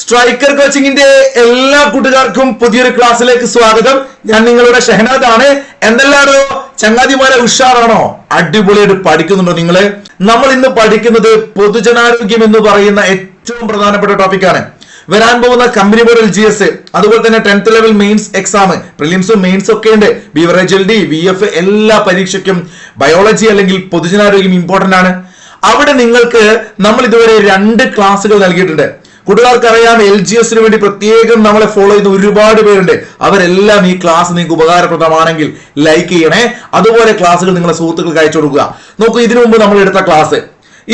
Striker കോച്ചിങ്ങിന്റെ എല്ലാ കൂട്ടുകാർക്കും പുതിയൊരു ക്ലാസ്സിലേക്ക് സ്വാഗതം. ഞാൻ നിങ്ങളുടെ ഷഹനാദ് ആണ്. എന്തെല്ലാടോ ചങ്ങാതിമാരെ, ഉഷാറാണോ? അടിപൊളിയായിട്ട് പഠിക്കുന്നുണ്ടോ നിങ്ങള്? നമ്മൾ ഇന്ന് പഠിക്കുന്നത് പൊതുജനാരോഗ്യം എന്ന് പറയുന്ന ഏറ്റവും പ്രധാനപ്പെട്ട ടോപ്പിക്കാണ്. വരാൻ പോകുന്ന കമ്പനി ബോർഡ് LGS, അതുപോലെ തന്നെ 10th ലെവൽ മെയിൻസ് എക്സാം, പ്രിലിംസും മെയിൻസും ഒക്കെ ഉണ്ട്. ബിവറേജ് LD, VF എല്ലാ പരീക്ഷയ്ക്കും ബയോളജി അല്ലെങ്കിൽ പൊതുജനാരോഗ്യം ഇമ്പോർട്ടന്റ് ആണ്. അവിടെ നിങ്ങൾക്ക് നമ്മൾ ഇതുവരെ 2 ക്ലാസ്സുകൾ നൽകിയിട്ടുണ്ട്. കൂട്ടുകാർക്കറിയാം, LGSന് വേണ്ടി പ്രത്യേകം നമ്മളെ ഫോളോ ചെയ്യുന്ന ഒരുപാട് പേരുണ്ട്. അവരെല്ലാം ഈ ക്ലാസ് നിങ്ങൾക്ക് ഉപകാരപ്രദമാണെങ്കിൽ ലൈക്ക് ചെയ്യണേ. അതുപോലെ ക്ലാസ്സുകൾ നിങ്ങളുടെ സുഹൃത്തുക്കൾക്ക് അയച്ചു കൊടുക്കുക. നോക്കൂ, ഇതിനു മുമ്പ് നമ്മൾ എടുത്ത ക്ലാസ്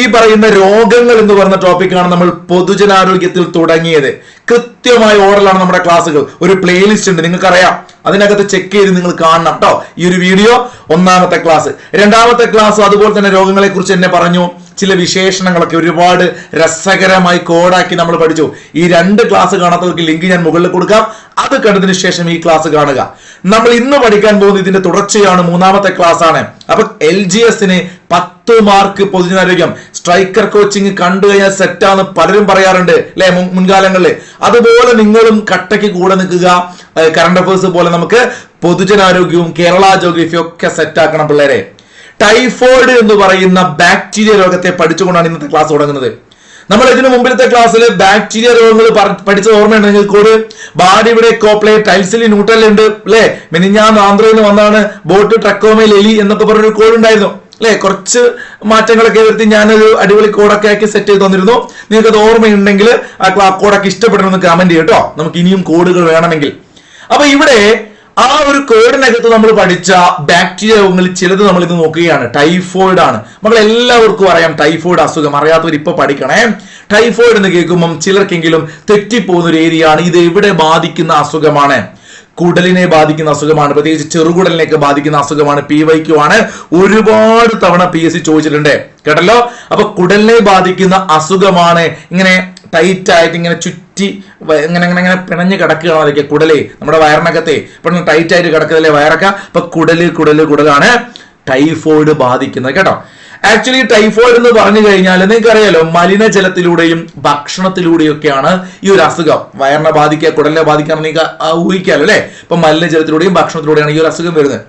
ഈ പറയുന്ന രോഗങ്ങൾ എന്ന് പറയുന്ന ടോപ്പിക്കാണ് നമ്മൾ പൊതുജനാരോഗ്യത്തിൽ തുടങ്ങിയത്. കൃത്യമായ ഓർഡറിലാണ് നമ്മുടെ ക്ലാസ്സുകൾ. ഒരു പ്ലേലിസ്റ്റ് ഉണ്ട്, നിങ്ങൾക്കറിയാം. അതിനകത്ത് ചെക്ക് ചെയ്ത് നിങ്ങൾ കാണണം കേട്ടോ. ഈ ഒരു വീഡിയോ 1ാമത്തെ ക്ലാസ്. 2ാമത്തെ ക്ലാസ് അതുപോലെ തന്നെ രോഗങ്ങളെ കുറിച്ച് എന്നെ പറഞ്ഞു. ചില വിശേഷണങ്ങളൊക്കെ ഒരുപാട് രസകരമായി കോഡാക്കി നമ്മൾ പഠിച്ചു. ഈ 2 ക്ലാസ് കാണാത്തവർക്ക് ലിങ്ക് ഞാൻ മുകളിൽ കൊടുക്കാം. അത് കണ്ടതിന് ശേഷം ഈ ക്ലാസ് കാണുക. നമ്മൾ ഇന്ന് പഠിക്കാൻ പോകുന്നത് ഇതിന്റെ തുടർച്ചയാണ്. 3ാമത്തെ ക്ലാസ് ആണ്. അപ്പൊ LGSന് 10 മാർക്ക് പൊതുജനാരോഗ്യം. സ്ട്രൈക്കർ കോച്ചിങ് കണ്ടു കഴിഞ്ഞാൽ സെറ്റാന്ന് പലരും പറയാറുണ്ട് അല്ലെ മുൻകാലങ്ങളിൽ. അതുപോലെ നിങ്ങളും കട്ടയ്ക്ക് കൂടെ നിൽക്കുക. കറണ്ട് അഫയേഴ്സ് പോലെ നമുക്ക് പൊതുജനാരോഗ്യവും കേരള ജോഗ്രഫിയും ഒക്കെ സെറ്റാക്കണം പിള്ളേരെ. ടൈഫോയിഡ് എന്ന് പറയുന്ന ബാക്ടീരിയ രോഗത്തെ പഠിച്ചുകൊണ്ടാണ് ഇന്നത്തെ ക്ലാസ് തുടങ്ങുന്നത്. നമ്മൾ ഇതിനു മുമ്പിലത്തെ ക്ലാസ്സിൽ ബാക്ടീരിയ രോഗങ്ങൾ പഠിച്ച ഓർമ്മയുണ്ടെങ്കിൽ കൂടെ ബാഡിയുടെ കോപ്ലേ, ടൈൽസിൽ ന്യൂട്രൽ ഉണ്ട് അല്ലെ. മിനിഞ്ഞാന്ന് ആന്ധ്രയിൽ നിന്ന് വന്നാണ് ബോട്ട് ട്രക്കോമയിൽ എലി എന്നൊക്കെ പറഞ്ഞൊരു കോഡ് ഉണ്ടായിരുന്നു അല്ലെ. കുറച്ച് മാറ്റങ്ങളൊക്കെ വരുത്തി ഞാനൊരു അടിപൊളി കോഡൊക്കെ ആക്കി സെറ്റ് ചെയ്ത് തന്നിരുന്നു. നിങ്ങൾക്ക് അത് ഓർമ്മയുണ്ടെങ്കിൽ ആ കോഡൊക്കെ ഇഷ്ടപ്പെടണമെന്ന് കമന്റ് ചെയ്യട്ടോ. നമുക്ക് ഇനിയും കോഡുകൾ വേണമെങ്കിൽ. അപ്പൊ ഇവിടെ ആ ഒരു കോഡിനകത്ത് നമ്മൾ പഠിച്ച ബാക്ടീരിയ രോഗങ്ങളിൽ ചിലത് നമ്മൾ ഇത് നോക്കുകയാണ്. ടൈഫോയിഡ് ആണ്. മക്കൾ എല്ലാവർക്കും അറിയാം ടൈഫോയിഡ് അസുഖം. അറിയാത്തവർ ഇപ്പൊ പഠിക്കണേ. ടൈഫോയിഡ് എന്ന് കേൾക്കുമ്പം ചിലർക്കെങ്കിലും തെറ്റിപ്പോകുന്ന ഒരു ഏരിയ ആണ്. ഇത് എവിടെ ബാധിക്കുന്ന അസുഖമാണ്? കുടലിനെ ബാധിക്കുന്ന അസുഖമാണ്. പ്രത്യേകിച്ച് ചെറുകുടലിനെയൊക്കെ ബാധിക്കുന്ന അസുഖമാണ്. PYQ ആണ്. ഒരുപാട് തവണ PSC ചോദിച്ചിട്ടുണ്ട് കേട്ടല്ലോ. അപ്പൊ കുടലിനെ ബാധിക്കുന്ന അസുഖമാണ്. ഇങ്ങനെ ടൈറ്റ് ആയിട്ട് ഇങ്ങനെ ചുറ്റി ഇങ്ങനെ ഇങ്ങനെ ഇങ്ങനെ പിണഞ്ഞ് കിടക്കുകയാണ്. അതൊക്കെ കുടലേ, നമ്മുടെ വയറിനകത്തെ ഇപ്പൊ ടൈറ്റ് ആയിട്ട് കിടക്കുന്നതല്ലേ വയറൊക്കെ. അപ്പൊ കുടലാണ് ടൈഫോയിഡ് ബാധിക്കുന്നത് കേട്ടോ. ആക്ച്വലി ടൈഫോയിഡ് എന്ന് പറഞ്ഞു കഴിഞ്ഞാൽ നിങ്ങൾക്ക് അറിയാലോ, മലിനജലത്തിലൂടെയും ഭക്ഷണത്തിലൂടെയും ഒക്കെയാണ് ഈ ഒരു അസുഖം വയറിനെ ബാധിക്കുക, കുടലിനെ ബാധിക്കാൻ നിങ്ങൾക്ക് ഊഹിക്കാലോ അല്ലെ. ഇപ്പൊ മലിനജലത്തിലൂടെയും ഭക്ഷണത്തിലൂടെയാണ് ഈ ഒരു അസുഖം വരുന്നത്.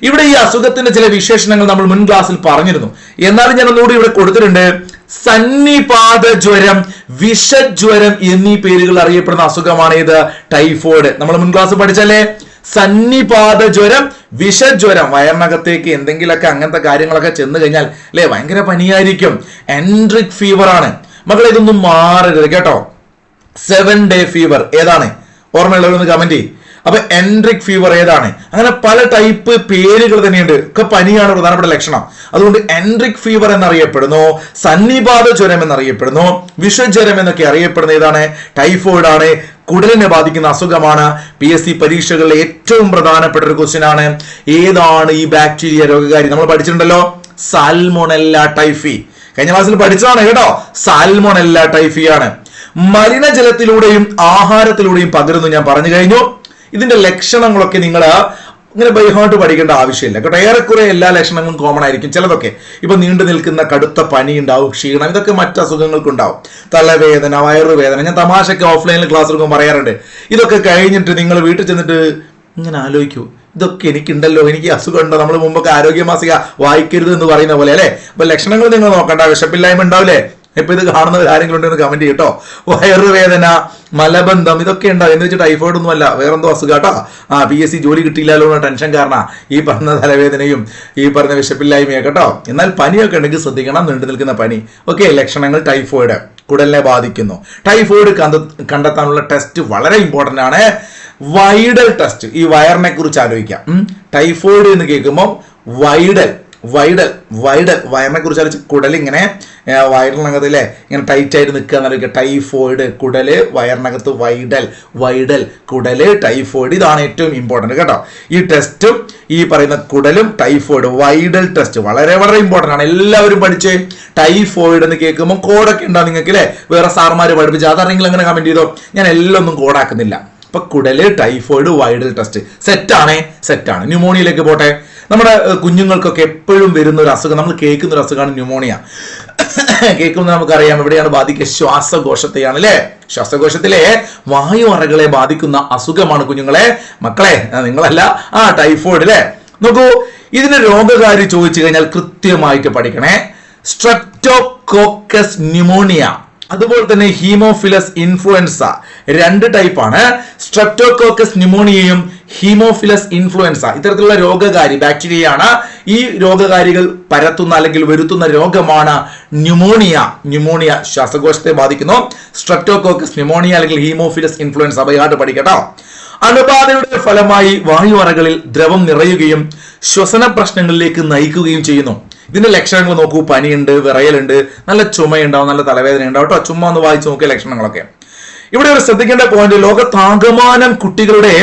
ഇവിടെ ഈ അസുഖത്തിന്റെ ചില വിശേഷണങ്ങൾ നമ്മൾ മുൻ ക്ലാസ്സിൽ പറഞ്ഞിരുന്നു. എന്നാലും ഞാൻ ഒന്നുകൂടി ഇവിടെ കൊടുത്തിട്ടുണ്ട്. സന്നിപാത ജ്വരം, വിഷജ്വരം എന്നീ പേരുകൾ അറിയപ്പെടുന്ന അസുഖമാണ് ഇത് ടൈഫോയിഡ്. നമ്മൾ മുൻ ക്ലാസ് പഠിച്ചല്ലേ. സന്നിപാത ജ്വരം, വിഷജ്വരം, വയറിനകത്തേക്ക് എന്തെങ്കിലുമൊക്കെ അങ്ങനത്തെ കാര്യങ്ങളൊക്കെ ചെന്ന് കഴിഞ്ഞാൽ അല്ലെ ഭയങ്കര പനിയായിരിക്കും. എൻട്രിക് ഫീവർ ആണ് മക്കളെ. ഇതൊന്നും മാറരുത് കേട്ടോ. 7 day ഫീവർ ഏതാണ്? ഓർമ്മയുള്ളവരൊന്ന് കമന്റ് ചെയ്യും. അപ്പൊ എൻട്രിക് ഫീവർ ഏതാണ്? അങ്ങനെ പല ടൈപ്പ് പേരുകൾ തന്നെയുണ്ട്. ഒക്കെ പനിയാണ് പ്രധാനപ്പെട്ട ലക്ഷണം. അതുകൊണ്ട് എൻട്രിക് ഫീവർ എന്നറിയപ്പെടുന്നു, സന്നിപാത ജ്വരം എന്നറിയപ്പെടുന്നു, വിഷജ്വരം എന്നൊക്കെ അറിയപ്പെടുന്ന ഏതാണ്? ടൈഫോയിഡ് ആണ്. കുടലിനെ ബാധിക്കുന്ന അസുഖമാണ്. PSC പരീക്ഷകളിലെ ഏറ്റവും പ്രധാനപ്പെട്ട ഒരു ക്വസ്റ്റ്യൻ ആണ്. ഏതാണ് ഈ ബാക്ടീരിയ രോഗകാരി? നമ്മൾ പഠിച്ചിട്ടുണ്ടല്ലോ, സാൽമോണെല്ല ടൈഫി. കഴിഞ്ഞ ക്ലാസ്സിൽ പഠിച്ചതാണ് കേട്ടോ. സാൽമോണെല്ല ടൈഫി ആണ്. മലിനജലത്തിലൂടെയും ആഹാരത്തിലൂടെയും പകരുന്നു ഞാൻ പറഞ്ഞു കഴിഞ്ഞു. ഇതിന്റെ ലക്ഷണങ്ങളൊക്കെ നിങ്ങൾ ഇങ്ങനെ ബൈഹാർട്ട് പഠിക്കേണ്ട ആവശ്യമില്ല കേട്ടോ. ഏറെക്കുറെ എല്ലാ ലക്ഷണങ്ങളും കോമൺ ആയിരിക്കും. ചിലതൊക്കെ ഇപ്പൊ നീണ്ടു നിൽക്കുന്ന കടുത്ത പനി ഉണ്ടാവും, ക്ഷീണം, ഇതൊക്കെ മറ്റു അസുഖങ്ങൾക്കുണ്ടാവും. തലവേദന, വയറുവേദന. ഞാൻ തമാശക്ക് ഓഫ്ലൈനിൽ ക്ലാസ് എടുക്കുമ്പോൾ പറയാറുണ്ട്. ഇതൊക്കെ കഴിഞ്ഞിട്ട് നിങ്ങൾ വീട്ടിൽ ചെന്നിട്ട് ഇങ്ങനെ ആലോചിക്കൂ, ഇതൊക്കെ എനിക്കുണ്ടല്ലോ, എനിക്ക് അസുഖം ഉണ്ടോ? നമ്മൾ മുമ്പൊക്കെ ആരോഗ്യമാസിക വായിക്കരുത് എന്ന് പറയുന്ന പോലെ അല്ലെ. അപ്പൊ ലക്ഷണങ്ങൾ നിങ്ങൾ നോക്കണ്ട. വിശപ്പില്ലായ്മ ഉണ്ടാവില്ലേ? ഇപ്പൊ ഇത് കാണുന്നവർ ആരെങ്കിലും ഉണ്ടെന്ന് കമന്റ് ചെയ്യട്ടോ. വയറുവേദന, മലബന്ധം, ഇതൊക്കെ ഉണ്ടാവും. എന്ന് വെച്ചാൽ ടൈഫോയിഡ് ഒന്നും അല്ല, വേറെന്തോ അസുഖം കേട്ടോ. PSC ജോലി കിട്ടിയില്ലല്ലോ എന്ന ടെൻഷൻ കാരണം ഈ പറഞ്ഞ തലവേദനയും ഈ പറഞ്ഞ വിശപ്പില്ലായ്മയൊക്കെ കേട്ടോ. എന്നാൽ പനിയൊക്കെ ഉണ്ടെങ്കിൽ ശ്രദ്ധിക്കണം, നീണ്ടു നിൽക്കുന്ന പനി. ഓക്കെ, ലക്ഷണങ്ങൾ ടൈഫോയിഡ് കുടലിനെ ബാധിക്കുന്നു. ടൈഫോയിഡ് കണ്ടെത്താനുള്ള ടെസ്റ്റ് വളരെ ഇമ്പോർട്ടന്റ് ആണ്. Widal test. ഈ വയറിനെ കുറിച്ച് ആലോചിക്കാം. ടൈഫോയിഡ് എന്ന് കേൾക്കുമ്പോൾ വൈഡൽ വയറിനെ കുറിച്ച് ആലോചിച്ച് കുടൽ ഇങ്ങനെ വയറിനകത്ത് അല്ലേ ഇങ്ങനെ ടൈറ്റ് ആയിട്ട് നിൽക്കുക എന്നാലോചിക്കുക. ടൈഫോയിഡ് കുടല്, വയറിനകത്ത് വൈഡൽ കുടല്, ടൈഫോയിഡ്. ഇതാണ് ഏറ്റവും ഇമ്പോർട്ടന്റ് കേട്ടോ. ഈ ടെസ്റ്റും ഈ പറയുന്ന കുടലും ടൈഫോയിഡ് വൈഡൽ ടെസ്റ്റ് വളരെ വളരെ ഇമ്പോർട്ടന്റ് ആണ്. എല്ലാവരും പഠിച്ച് ടൈഫോയിഡ് എന്ന് കേൾക്കുമ്പോൾ കോഡൊക്കെ ഉണ്ടാവും നിങ്ങൾക്ക് അല്ലെ. വേറെ സാർമാര് പഠിപ്പിച്ച് അതറിയെങ്കിലും അങ്ങനെ കമന്റ് ചെയ്തോ. ഞാൻ എല്ലാം ഒന്നും കോഡാക്കുന്നില്ല. അപ്പൊ കുടല്, ടൈഫോയിഡ്, വൈഡൽ ടെസ്റ്റ് സെറ്റാണ്. ന്യൂമോണിയയിലേക്ക് പോട്ടെ. നമ്മുടെ കുഞ്ഞുങ്ങൾക്കൊക്കെ എപ്പോഴും വരുന്ന ഒരു അസുഖം, നമ്മൾ കേൾക്കുന്ന ഒരു അസുഖമാണ് ന്യൂമോണിയ. കേൾക്കുന്നത് നമുക്കറിയാം. എവിടെയാണ് ബാധിക്കുക? ശ്വാസകോശത്തെയാണ് അല്ലെ. ശ്വാസകോശത്തിലെ വായു അറകളെ ബാധിക്കുന്ന അസുഖമാണ് കുഞ്ഞുങ്ങളെ, മക്കളെ, നിങ്ങളല്ല, ടൈഫോയിഡ് അല്ലെ. നോക്കൂ, ഇതിന് രോഗകാരി ചോദിച്ചു കഴിഞ്ഞാൽ കൃത്യമായിട്ട് പഠിക്കണേ. സ്ട്രെപ്റ്റോകോക്കസ് ന്യൂമോണിയ, അതുപോലെ തന്നെ ഹീമോഫിലസ് ഇൻഫ്ലുവൻസ, രണ്ട് ടൈപ്പാണ്. സ്ട്രെപ്റ്റോകോക്കസ് ന്യൂമോണിയയും ഹീമോഫിലസ് ഇൻഫ്ലുവൻസ ഇത്തരത്തിലുള്ള രോഗകാരി ബാക്ടീരിയയാണ്. ഈ രോഗകാരികൾ പരത്തുന്ന അല്ലെങ്കിൽ വരുത്തുന്ന രോഗമാണ് ന്യൂമോണിയ. ന്യൂമോണിയ ശ്വാസകോശത്തെ ബാധിക്കുന്നു. സ്ട്രെപ്റ്റോകോക്കസ് ന്യൂമോണിയ അല്ലെങ്കിൽ ഹീമോഫിലസ് ഇൻഫ്ലുവൻസ അപയാട്ട് പഠിക്കട്ടോ. അണുബാധയുടെ ഫലമായി വായു അറകളിൽ ദ്രവം നിറയുകയും ശ്വസന പ്രശ്നങ്ങളിലേക്ക് നയിക്കുകയും ചെയ്യുന്നു. ഇതിന്റെ ലക്ഷണങ്ങൾ നോക്കൂ. പനിയുണ്ട്, വിറയലുണ്ട്, നല്ല ചുമയുണ്ടാവും, നല്ല തലവേദന ഉണ്ടാവും കേട്ടോ. ചുമ്മാ ഒന്ന് വായിച്ചു നോക്കിയ ലക്ഷണങ്ങളൊക്കെ. ഇവിടെ ഒരു ശ്രദ്ധിക്കേണ്ട പോയിന്റ്, ലോകത്താകമാനം കുട്ടികളുടെ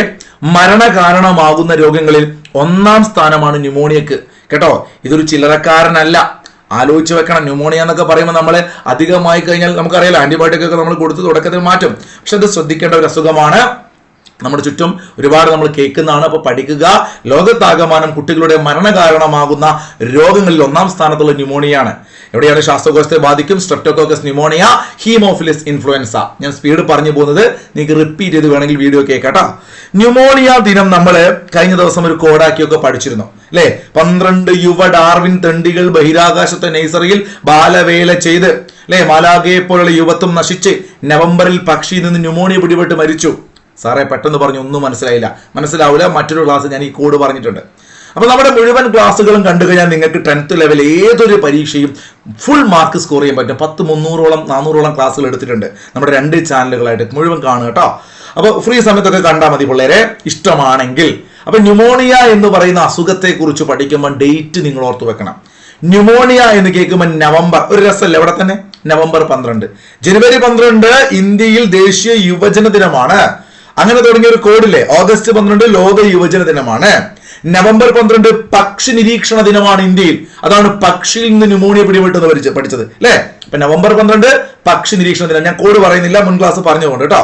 മരണകാരണമാകുന്ന രോഗങ്ങളിൽ 1-ാം സ്ഥാനമാണ് ന്യൂമോണിയക്ക് കേട്ടോ. ഇതൊരു ചില്ലറക്കാരനല്ല, ആലോചിച്ച് വെക്കണം. ന്യൂമോണിയ എന്നൊക്കെ പറയുമ്പോൾ നമ്മൾ അധികമായി കഴിഞ്ഞാൽ നമുക്കറിയാലോ, ആന്റിബയോട്ടിക് ഒക്കെ നമ്മൾ കൊടുത്ത് തുടക്കത്തിൽ മാറ്റും. പക്ഷെ അത് ശ്രദ്ധിക്കേണ്ട ഒരു അസുഖമാണ്. നമ്മുടെ ചുറ്റും ഒരുപാട് നമ്മൾ കേൾക്കുന്നതാണ്. അപ്പൊ പഠിക്കുക. ലോകത്താകമാനം കുട്ടികളുടെ മരണകാരണമാകുന്ന രോഗങ്ങളിൽ 1-ാം സ്ഥാനത്തുള്ള ന്യൂമോണിയാണ്. എവിടെയാണ്? ശ്വാസകോശത്തെ ബാധിക്കും. Streptococcus pneumonia, Haemophilus influenza. ഞാൻ സ്പീഡ് പറഞ്ഞു പോകുന്നത് നിങ്ങൾക്ക് റിപ്പീറ്റ് ചെയ്ത് വേണമെങ്കിൽ വീഡിയോ കേൾക്കാട്ടോ. ന്യൂമോണിയ ദിനം നമ്മൾ കഴിഞ്ഞ ദിവസം ഒരു കോഡാക്കിയൊക്കെ പഠിച്ചിരുന്നു അല്ലെ. 12 യുവ ഡാർവിൻ തണ്ടികൾ ബഹിരാകാശത്തെ നഴ്സറിയിൽ ബാലവേല ചെയ്ത് അല്ലെ, മാലാഗയെ പോലുള്ള യുവത്വം നശിച്ച് നവംബറിൽ പക്ഷിയിൽ നിന്ന് ന്യൂമോണിയ പിടിപെട്ട് മരിച്ചു. സാറേ പെട്ടെന്ന് പറഞ്ഞു, ഒന്നും മനസ്സിലാവില്ല. മറ്റൊരു ക്ലാസ് ഞാൻ ഈ കോഡ് പറഞ്ഞിട്ടുണ്ട്. അപ്പൊ നമ്മുടെ മുഴുവൻ ക്ലാസ്സുകളും കണ്ടു കഴിഞ്ഞാൽ നിങ്ങൾക്ക് 10th ലെവൽ ഏതൊരു പരീക്ഷയും ഫുൾ മാർക്ക് സ്കോർ ചെയ്യാൻ പറ്റും. 300ഓളം 400ഓളം ക്ലാസ്സുകൾ എടുത്തിട്ടുണ്ട് നമ്മുടെ 2 ചാനലുകളായിട്ട്. മുഴുവൻ കാണുക കേട്ടോ. അപ്പൊ ഫ്രീ സമയത്തൊക്കെ കണ്ടാൽ മതി പിള്ളേരെ, ഇഷ്ടമാണെങ്കിൽ. അപ്പൊ ന്യൂമോണിയ എന്ന് പറയുന്ന അസുഖത്തെ കുറിച്ച് പഠിക്കുമ്പോൾ ഡേറ്റ് നിങ്ങൾ ഓർത്തു വെക്കണം. ന്യൂമോണിയ എന്ന് കേൾക്കുമ്പോൾ നവംബർ, ഒരു രസമല്ലേ? ഇവിടെ തന്നെ നവംബർ 12, ജനുവരി 12 ഇന്ത്യയിൽ ദേശീയ യുവജന ദിനമാണ്. അങ്ങനെ തുടങ്ങിയ ഒരു കോഡില്ലേ. ഓഗസ്റ്റ് 12 ലോക യുവജന ദിനമാണ്. നവംബർ 12 പക്ഷി നിരീക്ഷണ ദിനമാണ് ഇന്ത്യയിൽ. അതാണ് പക്ഷിയിൽ നിന്ന് ന്യൂമോണിയ പിടിപെട്ടെന്ന് പഠിച്ചത് അല്ലെ. അപ്പൊ നവംബർ 12 പക്ഷി നിരീക്ഷണ ദിനം. ഞാൻ കോഡ് പറയുന്നില്ല, മുൻ ക്ലാസ് പറഞ്ഞുകൊണ്ട് കേട്ടോ.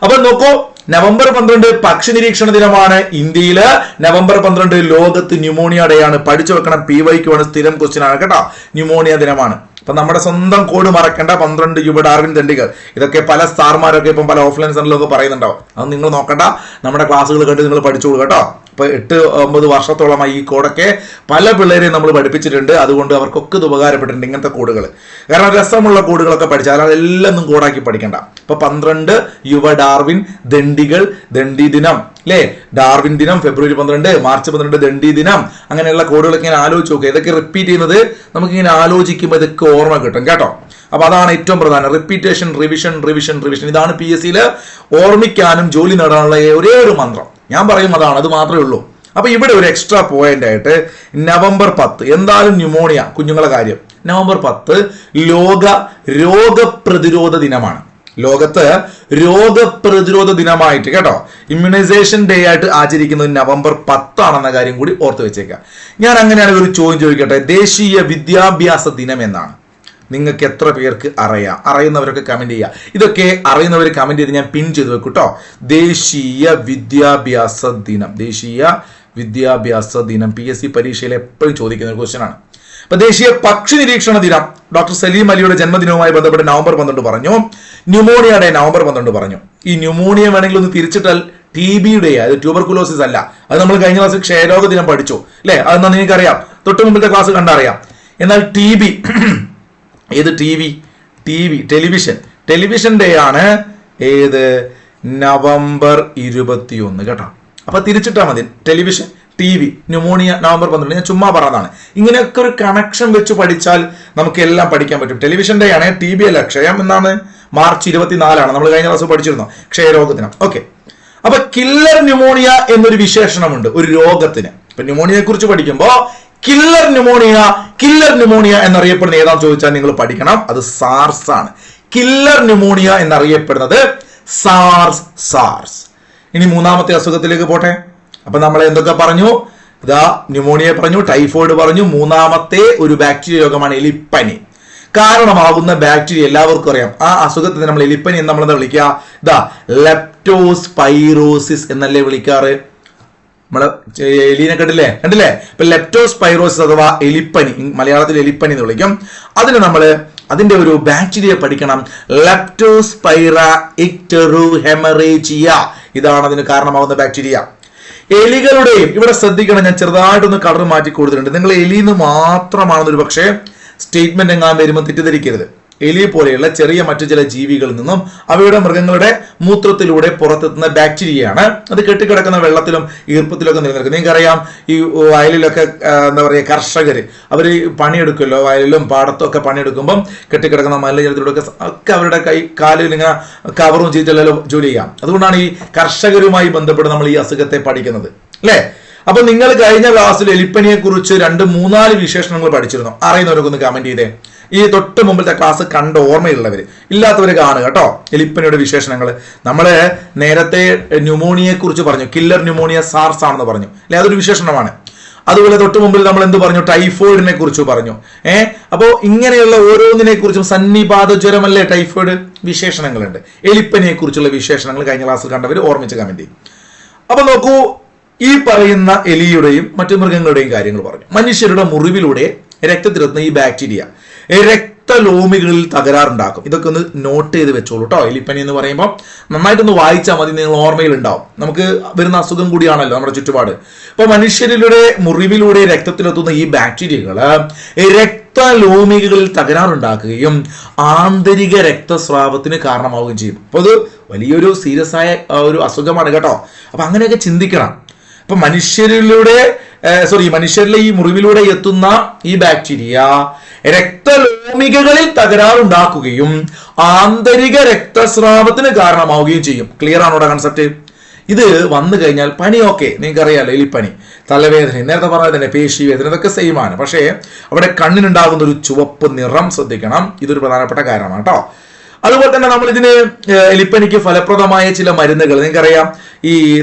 അപ്പൊ നോക്കൂ, നവംബർ 12 പക്ഷി നിരീക്ഷണ ദിനമാണ് ഇന്ത്യയില്. നവംബർ 12 ലോകത്ത് ന്യൂമോണിയ ഡേ ആണ്. പഠിച്ചു വെക്കണം, PYQ ആണ്, സ്ഥിരം ക്വസ്റ്റ്യൻ ആണ് കേട്ടോ. ന്യൂമോണിയ ദിനമാണ്. അപ്പൊ നമ്മുടെ സ്വന്തം കോഡ് മറക്കണ്ട. 12 യുവ ഡാർവിൻ തണ്ടികൾ. ഇതൊക്കെ പല സ്റ്റാർമാരൊക്കെ ഇപ്പം പല ഓഫ്ലൈൻ സെന്ററിലൊക്കെ പറയുന്നുണ്ടാവും. അത് നിങ്ങൾ നോക്കണ്ട, നമ്മുടെ ക്ലാസ്സുകൾ കണ്ട് നിങ്ങൾ പഠിച്ചോളൂ കേട്ടോ. ഇപ്പൊ 8-9 വർഷത്തോളമായി ഈ കോഡൊക്കെ പല പിള്ളേരെയും നമ്മൾ പഠിപ്പിച്ചിട്ടുണ്ട്. അതുകൊണ്ട് അവർക്കൊക്കെ ഇത് ഉപകാരപ്പെട്ടിട്ടുണ്ട് ഇങ്ങനത്തെ കോഡുകൾ. കാരണം രസമുള്ള കോഡുകളൊക്കെ പഠിച്ചാൽ അതെല്ലാം ഒന്നും കോഡാക്കി പഠിക്കണ്ട. ഇപ്പൊ 12 യുവ ഡാർവിൻ ദണ്ഡികൾ, ദണ്ഡി ദിനം അല്ലെ, ഡാർവിൻ ദിനം ഫെബ്രുവരി 12, മാർച്ച് 12 ദണ്ഡി ദിനം. അങ്ങനെയുള്ള കോഡുകളൊക്കെ ഇങ്ങനെ ആലോചിച്ച് നോക്കുക. ഇതൊക്കെ റിപ്പീറ്റ് ചെയ്യുന്നത് നമുക്ക് ഇങ്ങനെ ആലോചിക്കുമ്പോൾ ഇതൊക്കെ ഓർമ്മ കിട്ടും കേട്ടോ. അപ്പൊ അതാണ് ഏറ്റവും പ്രധാനം. Repetition, revision, revision, revision. ഇതാണ് PSCയിൽ ഓർമ്മിക്കാനും ജോലി നേടാനുള്ള ഒരേ ഒരു മന്ത്രം. ഞാൻ പറയും അതാണ്, അത് മാത്രമേ ഉള്ളൂ. അപ്പൊ ഇവിടെ ഒരു എക്സ്ട്രാ പോയിന്റ് ആയിട്ട് നവംബർ 10 എന്തായാലും ന്യൂമോണിയ കുഞ്ഞുങ്ങളെ കാര്യം. നവംബർ 10 ലോക രോഗപ്രതിരോധ ദിനമാണ്. ലോകത്ത് രോഗപ്രതിരോധ ദിനമായിട്ട് കേട്ടോ, ഇമ്മ്യൂണൈസേഷൻ ഡേ ആയിട്ട് ആചരിക്കുന്നത് നവംബർ 10 ആണെന്ന കാര്യം കൂടി ഓർത്ത് വെച്ചേക്കാം. ഞാൻ അങ്ങനെയാണെങ്കിൽ ഒരു ചോദ്യം ചോദിക്കട്ടെ. ദേശീയ വിദ്യാഭ്യാസ ദിനം എന്നാണ്. നിങ്ങൾക്ക് എത്ര പേർക്ക് അറിയാം? അറിയുന്നവരൊക്കെ കമന്റ് ചെയ്യുക. ഇതൊക്കെ അറിയുന്നവർ കമന്റ് ചെയ്ത് ഞാൻ പിൻ ചെയ്ത് വെക്കും കേട്ടോ. ദേശീയ വിദ്യാഭ്യാസ ദിനം, ദേശീയ വിദ്യാഭ്യാസ ദിനം PSC പരീക്ഷയിൽ എപ്പോഴും ചോദിക്കുന്ന ഒരു ക്വസ്റ്റ്യൻ ആണ്. അപ്പൊ ദേശീയ പക്ഷി നിരീക്ഷണ ദിനം ഡോക്ടർ സലീം അലിയുടെ ജന്മദിനവുമായി ബന്ധപ്പെട്ട് നവംബർ 12 പറഞ്ഞു. ന്യൂമോണിയ ഡേ നവംബർ 12 പറഞ്ഞു. ഈ ന്യൂമോണിയ വേണമെങ്കിൽ ഒന്ന് തിരിച്ചിട്ടാൽ TB-യുടെ, അത് ട്യൂബർകുലോസിസ് അല്ല. അത് നമ്മൾ കഴിഞ്ഞ ക്ലാസ്സിൽ ക്ഷയരോഗ ദിനം പഠിച്ചു അല്ലെ. അതെന്നാ നിങ്ങൾക്ക് അറിയാം, തൊട്ട് മുമ്പത്തെ ക്ലാസ് കണ്ടറിയാം. എന്നാൽ TB, ഏത് ടെലിവിഷൻ ഡേ ആണ്. ഏത്? നവംബർ 21 കേട്ടോ. അപ്പൊ തിരിച്ചിട്ടാ മതി. Television, TV, pneumonia November 12. ഞാൻ ചുമ്മാ പറഞ്ഞതാണ്. ഇങ്ങനെയൊക്കെ ഒരു കണക്ഷൻ വെച്ച് പഠിച്ചാൽ നമുക്ക് എല്ലാം പഠിക്കാൻ പറ്റും. ടെലിവിഷൻ ഡേ ആണ്. TB അല്ല, ക്ഷയം എന്നാണ്. മാർച്ച് 24 നമ്മൾ കഴിഞ്ഞ ദിവസം പഠിച്ചിരുന്നു, ക്ഷയരോഗ ദിനം. ഓക്കെ. അപ്പൊ കില്ലർ ന്യൂമോണിയ എന്നൊരു വിശേഷണമുണ്ട് ഒരു രോഗത്തിന്. ഇപ്പൊ ന്യൂമോണിയയെ കുറിച്ച് പഠിക്കുമ്പോ കില്ലർ ന്യൂമോണിയ എന്നറിയപ്പെടുന്ന ഏതാണെന്ന് ചോദിച്ചാൽ നിങ്ങൾ പഠിക്കണം. അത് സാർസ് ആണ്. കില്ലർ ന്യൂമോണിയ എന്നറിയപ്പെടുന്നത് സാർസ്. ഇനി 3ാമത്തെ അസുഖത്തിലേക്ക് പോട്ടെ. അപ്പൊ നമ്മൾ എന്തൊക്കെ പറഞ്ഞു? ഇതാ ന്യൂമോണിയ പറഞ്ഞു, ടൈഫോയിഡ് പറഞ്ഞു. 3ാമത്തെ ഒരു ബാക്ടീരിയ രോഗമാണ് എലിപ്പനി. കാരണമാകുന്ന ബാക്ടീരിയ എല്ലാവർക്കും അറിയാം. ആ അസുഖത്തിന് നമ്മൾ എലിപ്പനി എന്ന് നമ്മളെന്താ വിളിക്കുക? ഇതാ ലെപ്റ്റോസ്പൈറോസിസ് എന്നല്ലേ വിളിക്കാറ്. നമ്മള് എലീനെ കണ്ടില്ലേ? ഇപ്പൊ ലെപ്റ്റോസ്പൈറോസിസ് അഥവാ എലിപ്പനി, മലയാളത്തിൽ എലിപ്പനി എന്ന് വിളിക്കും. അതിന് നമ്മള് അതിന്റെ ഒരു ബാക്ടീരിയ പഠിക്കണം. ലെപ്റ്റോസ്പൈറ ഇക്ടെറുഹെമറേജിയ, ഇതാണ് അതിന് കാരണമാകുന്ന ബാക്ടീരിയ. എലികളുടെയും ഇവിടെ ശ്രദ്ധിക്കണം, ഞാൻ ചെറുതായിട്ടൊന്ന് കളർ മാറ്റി കൊടുത്തിട്ടുണ്ട്. നിങ്ങൾ എലിന്ന് മാത്രമാണെന്നൊരു പക്ഷേ സ്റ്റേറ്റ്മെന്റ് എങ്ങാൻ വരുമ്പോൾ തെറ്റിദ്ധരിക്കരുത്. എലി പോലെയുള്ള ചെറിയ മറ്റു ചില ജീവികളിൽ നിന്നും അവയുടെ മൃഗങ്ങളുടെ മൂത്രത്തിലൂടെ പുറത്തെത്തുന്ന ബാക്ടീരിയയാണ്. അത് കെട്ടിക്കിടക്കുന്ന വെള്ളത്തിലും ഈർപ്പത്തിലൊക്കെ നിലനിൽക്കുന്നത്. നിങ്ങൾക്കറിയാം, ഈ വയലിലൊക്കെ എന്താ പറയുക, കർഷകർ അവർ പണിയെടുക്കുമല്ലോ, വയലിലും പാടത്തും ഒക്കെ പണിയെടുക്കുമ്പം കെട്ടിക്കിടക്കുന്ന മലിനജലത്തിലൂടെ ഒക്കെ അവരുടെ കാലിൽ ഇങ്ങനെ കവറും ചെയ്തിട്ടല്ലോ ജോലി ചെയ്യാം. അതുകൊണ്ടാണ് ഈ കർഷകരുമായി ബന്ധപ്പെട്ട് നമ്മൾ ഈ അസുഖത്തെ പഠിക്കുന്നത്, അല്ലേ? അപ്പൊ നിങ്ങൾ കഴിഞ്ഞ ക്ലാസ്സിൽ എലിപ്പനിയെ കുറിച്ച് 2-3-4 വിശേഷണങ്ങൾ പഠിച്ചിരുന്നു. അറിയുന്നവരൊക്കെ ഒന്ന് കമന്റ് ചെയ്തേ. ഈ തൊട്ട് മുമ്പിലത്തെ ക്ലാസ് കണ്ട ഓർമ്മയുള്ളവർ, ഇല്ലാത്തവർ കാണുക കേട്ടോ. എലിപ്പനിയുടെ വിശേഷണങ്ങൾ നമ്മള് നേരത്തെ ന്യൂമോണിയയെ കുറിച്ച് പറഞ്ഞു. കില്ലർ ന്യൂമോണിയ സാർസ് ആണെന്ന് പറഞ്ഞു, അല്ലെ? അതൊരു വിശേഷണമാണ്. അതുപോലെ തൊട്ട് മുമ്പിൽ നമ്മൾ എന്ത് പറഞ്ഞു? ടൈഫോയിഡിനെ കുറിച്ച് പറഞ്ഞു. അപ്പോ ഇങ്ങനെയുള്ള ഓരോന്നിനെ കുറിച്ചും, സന്നിപാത ജ്വരമല്ലേ ടൈഫോയിഡ്, വിശേഷണങ്ങളുണ്ട്. എലിപ്പനിയെ കുറിച്ചുള്ള വിശേഷണങ്ങൾ കഴിഞ്ഞ ക്ലാസ്സിൽ കണ്ടവർ ഓർമ്മിച്ച് കമന്റ് ചെയ്യും. അപ്പൊ നോക്കൂ, ഈ പറയുന്ന എലിയുടെയും മറ്റു മൃഗങ്ങളുടെയും കാര്യങ്ങൾ പറഞ്ഞു. മനുഷ്യരുടെ മുറിവിലൂടെ രക്തത്തിലെത്തുന്ന ഈ ബാക്ടീരിയ രക്തലോമികളിൽ തകരാറുണ്ടാക്കും. ഇതൊക്കെ ഒന്ന് നോട്ട് ചെയ്ത് വെച്ചോളൂ കേട്ടോ. എലിപ്പനി എന്ന് പറയുമ്പോൾ നന്നായിട്ടൊന്ന് വായിച്ചാൽ മതി, നിങ്ങൾ ഓർമ്മയിൽ ഉണ്ടാവും. നമുക്ക് വരുന്ന അസുഖം കൂടിയാണല്ലോ നമ്മുടെ ചുറ്റുപാട്. അപ്പൊ മനുഷ്യരിലൂടെ മുറിവിലൂടെ രക്തത്തിലെത്തുന്ന ഈ ബാക്ടീരിയകള് രക്തലോമികളിൽ തകരാറുണ്ടാക്കുകയും ആന്തരിക രക്തസ്രാവത്തിന് കാരണമാവുകയും ചെയ്യും. അപ്പൊ അത് വലിയൊരു സീരിയസ് ആയ ഒരു അസുഖമാണ് കേട്ടോ. അപ്പൊ അങ്ങനെയൊക്കെ ചിന്തിക്കണം. അപ്പൊ മനുഷ്യരിലെ ഈ മുറിവിലൂടെ എത്തുന്ന ഈ ബാക്ടീരിയ രക്തലോമികകളിൽ തകരാറുണ്ടാക്കുകയും ആന്തരിക രക്തസ്രാവത്തിന് കാരണമാവുകയും ചെയ്യും. ക്ലിയർ ആണോ കൺസെപ്റ്റ്? ഇത് വന്നു കഴിഞ്ഞാൽ പനിയൊക്കെ നിങ്ങൾക്ക് അറിയാലോ, എലിപ്പനി, തലവേദന, നേരത്തെ പറഞ്ഞത് തന്നെ പേശിവേദന, ഇതൊക്കെ സെയിം ആണ്. പക്ഷേ അവിടെ കണ്ണിനുണ്ടാകുന്ന ഒരു ചുവപ്പ് നിറം ശ്രദ്ധിക്കണം. ഇതൊരു പ്രധാനപ്പെട്ട കാര്യമാണ് കേട്ടോ. അതുപോലെ തന്നെ നമ്മൾ ഇതിന് എലിപ്പനിക്ക് ഫലപ്രദമായ ചില മരുന്നുകൾ, നിങ്ങൾക്കറിയാം,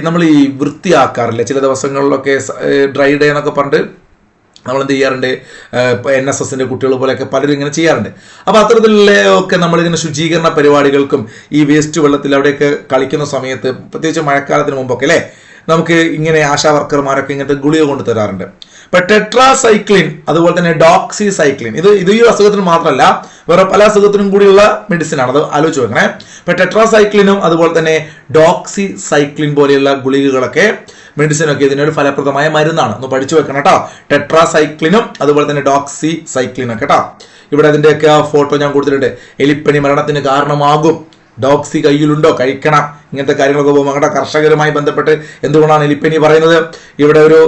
നമ്മൾ ഈ വൃത്തിയാക്കാറില്ല ചില ദിവസങ്ങളിലൊക്കെ, ഡ്രൈ ഡേ എന്നൊക്കെ പറഞ്ഞിട്ട് നമ്മൾ എന്ത് ചെയ്യാറുണ്ട്, NSSന്റെ കുട്ടികൾ പോലെയൊക്കെ പലരും ഇങ്ങനെ ചെയ്യാറുണ്ട്. അപ്പോൾ അത്തരത്തിലുള്ള ഒക്കെ നമ്മളിങ്ങനെ ശുചീകരണ പരിപാടികൾക്കും ഈ വേസ്റ്റ് വെള്ളത്തിൽ അവിടെയൊക്കെ കളിക്കുന്ന സമയത്ത്, പ്രത്യേകിച്ച് മഴക്കാലത്തിന് മുമ്പൊക്കെ അല്ലേ, നമുക്ക് ഇങ്ങനെ ആശാ വർക്കർമാരൊക്കെ ഇങ്ങനത്തെ ഗുളിക കൊണ്ട് തരാറുണ്ട്. ഇപ്പൊ ടെട്രാസൈക്ലിൻ, അതുപോലെ തന്നെ ഡോക്സിസൈക്ലിൻ, ഇത് ഈ അസുഖത്തിന് മാത്രമല്ല, വേറെ പല അസുഖത്തിനും കൂടിയുള്ള മെഡിസിൻ ആണ്, അത് ആലോചിച്ച് വെക്കണേ. ഇപ്പൊ ടെട്രാസൈക്ലിനും അതുപോലെ തന്നെ ഡോക്സിസൈക്ലിൻ പോലെയുള്ള ഗുളികകളൊക്കെ, മെഡിസിനൊക്കെ ഇതിനൊരു ഫലപ്രദമായ മരുന്നാണ്. ഒന്ന് പഠിച്ചു വെക്കണം കേട്ടോ. ടെട്രാസൈക്ലിനും അതുപോലെ തന്നെ ഡോക്സിസൈക്ലിനും ഒക്കെ കേട്ടോ. ഇവിടെ അതിന്റെയൊക്കെ ഫോട്ടോ ഞാൻ കൊടുത്തിട്ടുണ്ട്. എലിപ്പനി മരണത്തിന് കാരണമാകും, ഡോക്സി കയ്യിലുണ്ടോ, കഴിക്കണം, ഇങ്ങനത്തെ കാര്യങ്ങളൊക്കെ പോകുമ്പോൾ അങ്ങോട്ട് കർഷകരുമായി ബന്ധപ്പെട്ട് എന്തുകൊണ്ടാണ് എലിപ്പനി പറയുന്നത്. ഇവിടെ ഒരു